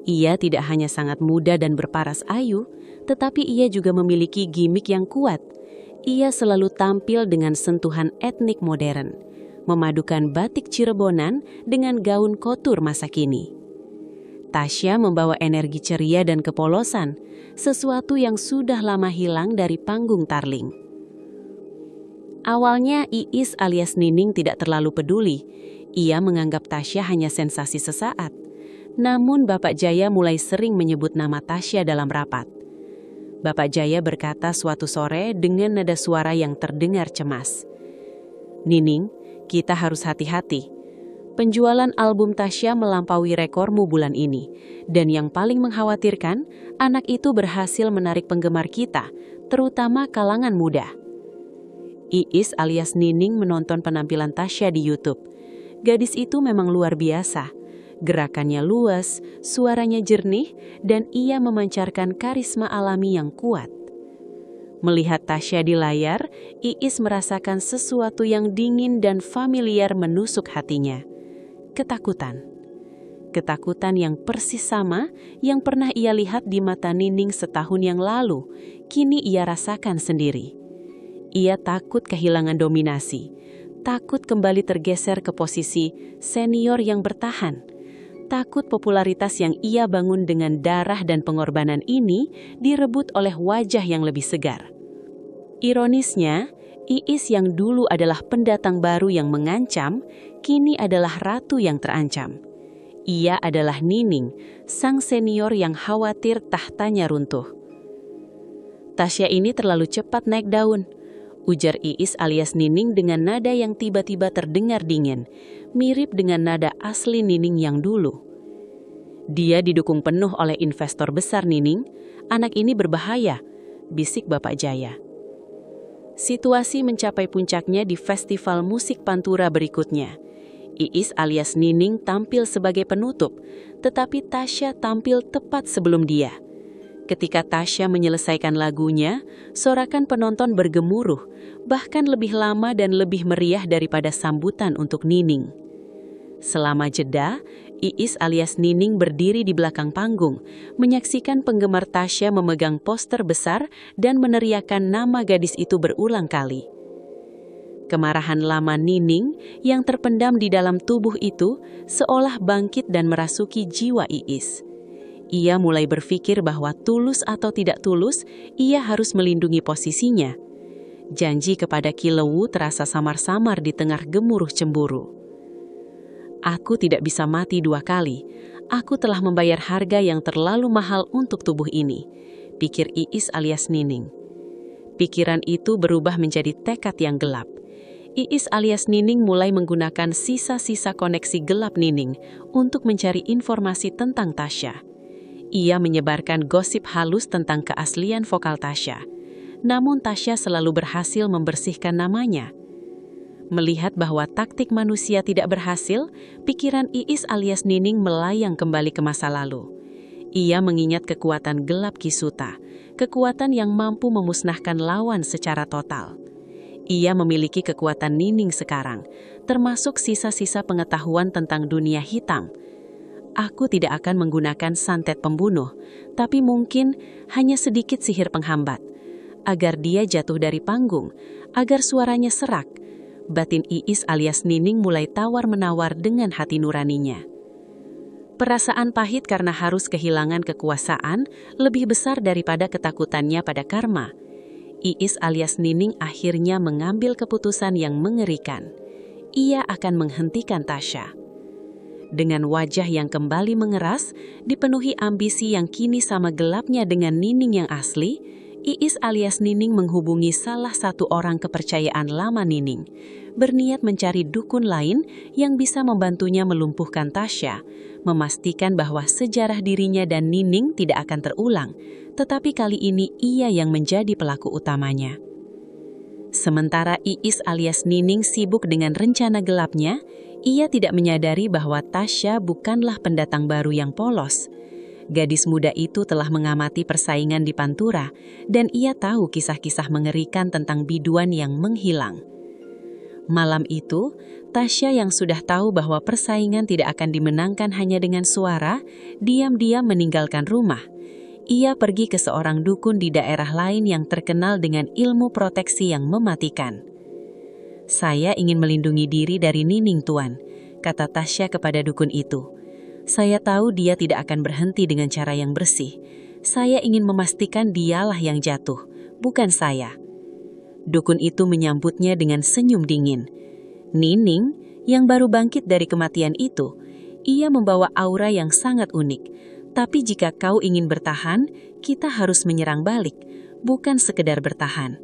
Ia tidak hanya sangat muda dan berparas ayu, tetapi ia juga memiliki gimik yang kuat. Ia selalu tampil dengan sentuhan etnik modern, memadukan batik Cirebonan dengan gaun kotur masa kini. Tasya membawa energi ceria dan kepolosan, sesuatu yang sudah lama hilang dari panggung Tarling. Awalnya Iis alias Nining tidak terlalu peduli. Ia menganggap Tasya hanya sensasi sesaat. Namun Bapak Jaya mulai sering menyebut nama Tasya dalam rapat. Bapak Jaya berkata suatu sore dengan nada suara yang terdengar cemas. "Nining, kita harus hati-hati. Penjualan album Tasya melampaui rekormu bulan ini. Dan yang paling mengkhawatirkan, anak itu berhasil menarik penggemar kita, terutama kalangan muda." Iis alias Nining menonton penampilan Tasya di YouTube. Gadis itu memang luar biasa. Gerakannya luas, suaranya jernih, dan ia memancarkan karisma alami yang kuat. Melihat Tasya di layar, Iis merasakan sesuatu yang dingin dan familiar menusuk hatinya. Ketakutan. Ketakutan yang persis sama yang pernah ia lihat di mata Nining setahun yang lalu, kini ia rasakan sendiri. Ia takut kehilangan dominasi, takut kembali tergeser ke posisi senior yang bertahan, takut popularitas yang ia bangun dengan darah dan pengorbanan ini direbut oleh wajah yang lebih segar. Ironisnya, Iis yang dulu adalah pendatang baru yang mengancam, kini adalah ratu yang terancam. Ia adalah Nining, sang senior yang khawatir tahtanya runtuh. "Tasya ini terlalu cepat naik daun," ujar Iis alias Nining dengan nada yang tiba-tiba terdengar dingin, mirip dengan nada asli Nining yang dulu. "Dia didukung penuh oleh investor besar, Nining. Anak ini berbahaya," bisik Bapak Jaya. Situasi mencapai puncaknya di festival musik Pantura berikutnya. Iis alias Nining tampil sebagai penutup, tetapi Tasya tampil tepat sebelum dia. Ketika Tasya menyelesaikan lagunya, sorakan penonton bergemuruh, bahkan lebih lama dan lebih meriah daripada sambutan untuk Nining. Selama jeda, Iis alias Nining berdiri di belakang panggung, menyaksikan penggemar Tasya memegang poster besar dan meneriakkan nama gadis itu berulang kali. Kemarahan lama Nining yang terpendam di dalam tubuh itu seolah bangkit dan merasuki jiwa Iis. Ia mulai berpikir bahwa tulus atau tidak tulus, ia harus melindungi posisinya. Janji kepada Kilewu terasa samar-samar di tengah gemuruh cemburu. "Aku tidak bisa mati 2 kali. Aku telah membayar harga yang terlalu mahal untuk tubuh ini," pikir Iis alias Nining. Pikiran itu berubah menjadi tekad yang gelap. Iis alias Nining mulai menggunakan sisa-sisa koneksi gelap Nining untuk mencari informasi tentang Tasya. Ia menyebarkan gosip halus tentang keaslian vokal Tasya. Namun Tasya selalu berhasil membersihkan namanya. Melihat bahwa taktik manusia tidak berhasil, pikiran Iis alias Nining melayang kembali ke masa lalu. Ia mengingat kekuatan gelap Kisuta, kekuatan yang mampu memusnahkan lawan secara total. Ia memiliki kekuatan Nining sekarang, termasuk sisa-sisa pengetahuan tentang dunia hitam. "Aku tidak akan menggunakan santet pembunuh, tapi mungkin hanya sedikit sihir penghambat, agar dia jatuh dari panggung, agar suaranya serak." Batin Iis alias Nining mulai tawar-menawar dengan hati nuraninya. Perasaan pahit karena harus kehilangan kekuasaan lebih besar daripada ketakutannya pada karma. Iis alias Nining akhirnya mengambil keputusan yang mengerikan. Ia akan menghentikan Tasya. Dengan wajah yang kembali mengeras, dipenuhi ambisi yang kini sama gelapnya dengan Nining yang asli, Iis alias Nining menghubungi salah satu orang kepercayaan lama Nining, berniat mencari dukun lain yang bisa membantunya melumpuhkan Tasya, memastikan bahwa sejarah dirinya dan Nining tidak akan terulang, tetapi kali ini ia yang menjadi pelaku utamanya. Sementara Iis alias Nining sibuk dengan rencana gelapnya, ia tidak menyadari bahwa Tasya bukanlah pendatang baru yang polos. Gadis muda itu telah mengamati persaingan di Pantura dan ia tahu kisah-kisah mengerikan tentang biduan yang menghilang. Malam itu, Tasya yang sudah tahu bahwa persaingan tidak akan dimenangkan hanya dengan suara, diam-diam meninggalkan rumah. Ia pergi ke seorang dukun di daerah lain yang terkenal dengan ilmu proteksi yang mematikan. "Saya ingin melindungi diri dari Nining, Tuan," kata Tasya kepada dukun itu. "Saya tahu dia tidak akan berhenti dengan cara yang bersih. Saya ingin memastikan dialah yang jatuh, bukan saya." Dukun itu menyambutnya dengan senyum dingin. Nining, yang baru bangkit dari kematian itu, ia membawa aura yang sangat unik. Tapi jika kau ingin bertahan, kita harus menyerang balik, bukan sekedar bertahan.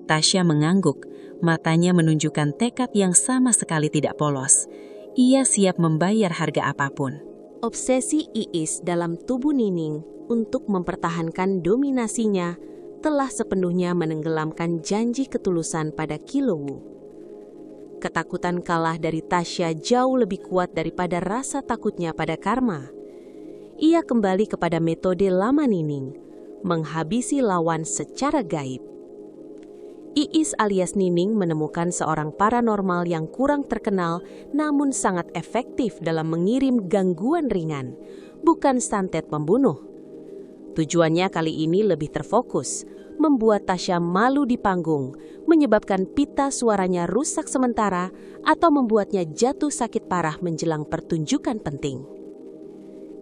Tasya mengangguk, matanya menunjukkan tekad yang sama sekali tidak polos. Ia siap membayar harga apapun. Obsesi Iis dalam tubuh Nining untuk mempertahankan dominasinya telah sepenuhnya menenggelamkan janji ketulusan pada Kilowu. Ketakutan kalah dari Tasya jauh lebih kuat daripada rasa takutnya pada karma. Ia kembali kepada metode lama Nining, menghabisi lawan secara gaib. Iis alias Nining menemukan seorang paranormal yang kurang terkenal namun sangat efektif dalam mengirim gangguan ringan, bukan santet pembunuh. Tujuannya kali ini lebih terfokus, membuat Tasya malu di panggung, menyebabkan pita suaranya rusak sementara, atau membuatnya jatuh sakit parah menjelang pertunjukan penting.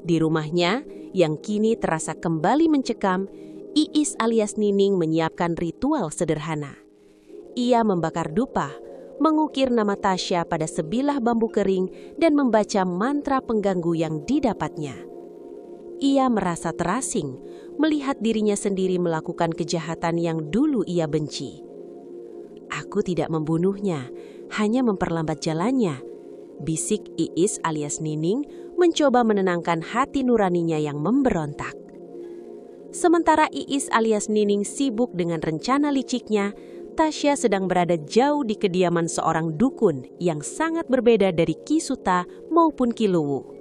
Di rumahnya, yang kini terasa kembali mencekam, Iis alias Nining menyiapkan ritual sederhana. Ia membakar dupa, mengukir nama Tasya pada sebilah bambu kering, dan membaca mantra pengganggu yang didapatnya. Ia merasa terasing, melihat dirinya sendiri melakukan kejahatan yang dulu ia benci. "Aku tidak membunuhnya, hanya memperlambat jalannya," bisik Iis alias Nining mencoba menenangkan hati nuraninya yang memberontak. Sementara Iis alias Nining sibuk dengan rencana liciknya, Tasya sedang berada jauh di kediaman seorang dukun yang sangat berbeda dari Ki Suta maupun Kilowu.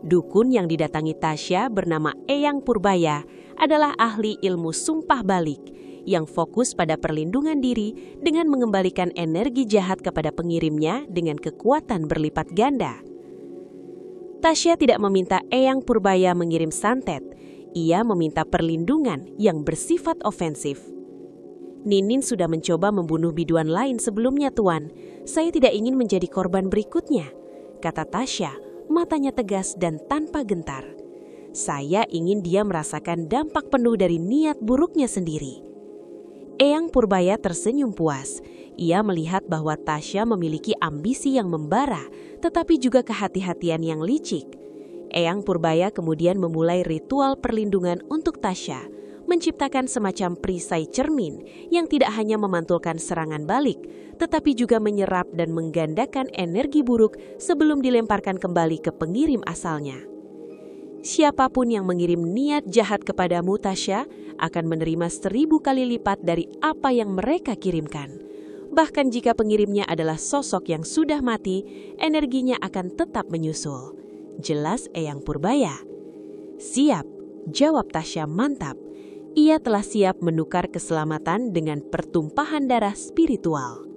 Dukun yang didatangi Tasya bernama Eyang Purbaya adalah ahli ilmu sumpah balik yang fokus pada perlindungan diri dengan mengembalikan energi jahat kepada pengirimnya dengan kekuatan berlipat ganda. Tasya tidak meminta Eyang Purbaya mengirim santet. Ia meminta perlindungan yang bersifat ofensif. "Nining sudah mencoba membunuh biduan lain sebelumnya, Tuan. Saya tidak ingin menjadi korban berikutnya," kata Tasya, matanya tegas dan tanpa gentar. "Saya ingin dia merasakan dampak penuh dari niat buruknya sendiri." Eyang Purbaya tersenyum puas. Ia melihat bahwa Tasya memiliki ambisi yang membara, tetapi juga kehati-hatian yang licik. Eyang Purbaya kemudian memulai ritual perlindungan untuk Tasya, menciptakan semacam perisai cermin yang tidak hanya memantulkan serangan balik, tetapi juga menyerap dan menggandakan energi buruk sebelum dilemparkan kembali ke pengirim asalnya. Siapapun yang mengirim niat jahat kepadamu, Tasya, akan menerima 1000 kali lipat dari apa yang mereka kirimkan. Bahkan jika pengirimnya adalah sosok yang sudah mati, energinya akan tetap menyusul. Jelas Eyang Purbaya. "Siap," jawab Tasya mantap. Ia telah siap menukar keselamatan dengan pertumpahan darah spiritual.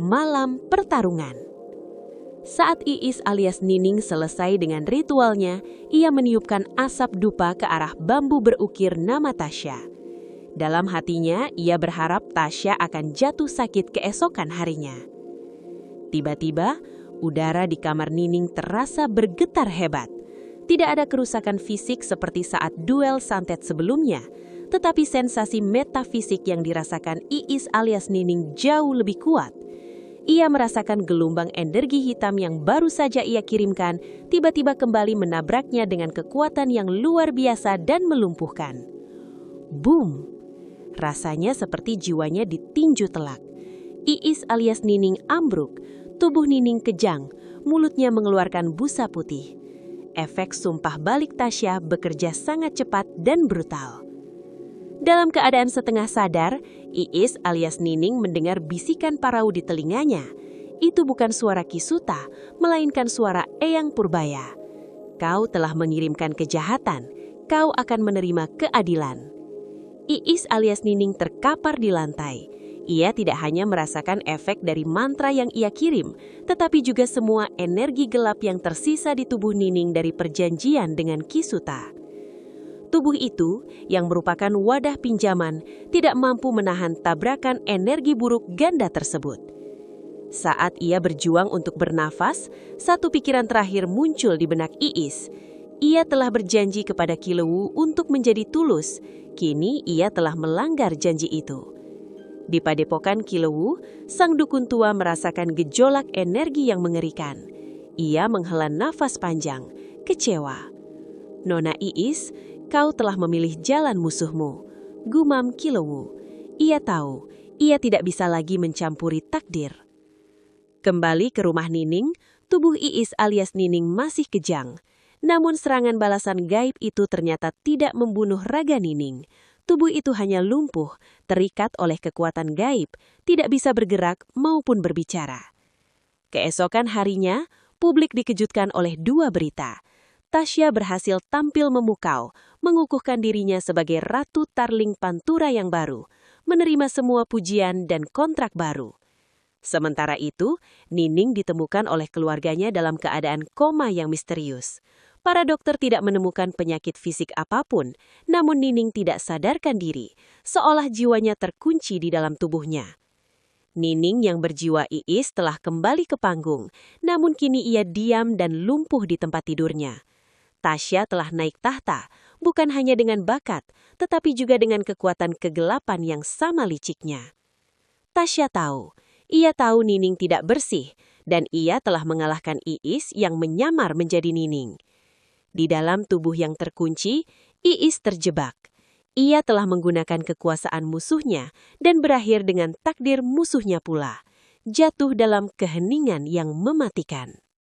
Malam pertarungan. Saat Iis alias Nining selesai dengan ritualnya, ia meniupkan asap dupa ke arah bambu berukir nama Tasya. Dalam hatinya, ia berharap Tasya akan jatuh sakit keesokan harinya. Tiba-tiba, udara di kamar Nining terasa bergetar hebat. Tidak ada kerusakan fisik seperti saat duel santet sebelumnya, tetapi sensasi metafisik yang dirasakan Iis alias Nining jauh lebih kuat. Ia merasakan gelombang energi hitam yang baru saja ia kirimkan, tiba-tiba kembali menabraknya dengan kekuatan yang luar biasa dan melumpuhkan. Boom! Rasanya seperti jiwanya ditinju telak. Iis alias Nining ambruk. Tubuh Nining kejang, mulutnya mengeluarkan busa putih. Efek sumpah balik Tasya bekerja sangat cepat dan brutal. Dalam keadaan setengah sadar, Iis alias Nining mendengar bisikan parau di telinganya. Itu bukan suara Ki Suta, melainkan suara Eyang Purbaya. Kau telah mengirimkan kejahatan, kau akan menerima keadilan. Iis alias Nining terkapar di lantai. Ia tidak hanya merasakan efek dari mantra yang ia kirim, tetapi juga semua energi gelap yang tersisa di tubuh Nining dari perjanjian dengan Kisuta. Tubuh itu, yang merupakan wadah pinjaman, tidak mampu menahan tabrakan energi buruk ganda tersebut. Saat ia berjuang untuk bernafas, satu pikiran terakhir muncul di benak Iis. Ia telah berjanji kepada Kilewu untuk menjadi tulus. Kini ia telah melanggar janji itu. Di padepokan Kilewu, sang dukun tua merasakan gejolak energi yang mengerikan. Ia menghela nafas panjang, kecewa. Nona Iis, kau telah memilih jalan musuhmu, gumam Kilewu. Ia tahu, ia tidak bisa lagi mencampuri takdir. Kembali ke rumah Nining, tubuh Iis alias Nining masih kejang. Namun serangan balasan gaib itu ternyata tidak membunuh raga Nining. Tubuh itu hanya lumpuh, terikat oleh kekuatan gaib, tidak bisa bergerak maupun berbicara. Keesokan harinya, publik dikejutkan oleh dua berita. Tasya berhasil tampil memukau, mengukuhkan dirinya sebagai Ratu Tarling Pantura yang baru, menerima semua pujian dan kontrak baru. Sementara itu, Nining ditemukan oleh keluarganya dalam keadaan koma yang misterius. Para dokter tidak menemukan penyakit fisik apapun, namun Nining tidak sadarkan diri, seolah jiwanya terkunci di dalam tubuhnya. Nining yang berjiwa Iis telah kembali ke panggung, namun kini ia diam dan lumpuh di tempat tidurnya. Tasya telah naik tahta, bukan hanya dengan bakat, tetapi juga dengan kekuatan kegelapan yang sama liciknya. Tasya tahu, ia tahu Nining tidak bersih, dan ia telah mengalahkan Iis yang menyamar menjadi Nining. Di dalam tubuh yang terkunci, Iis terjebak. Ia telah menggunakan kekuasaan musuhnya dan berakhir dengan takdir musuhnya pula, jatuh dalam keheningan yang mematikan.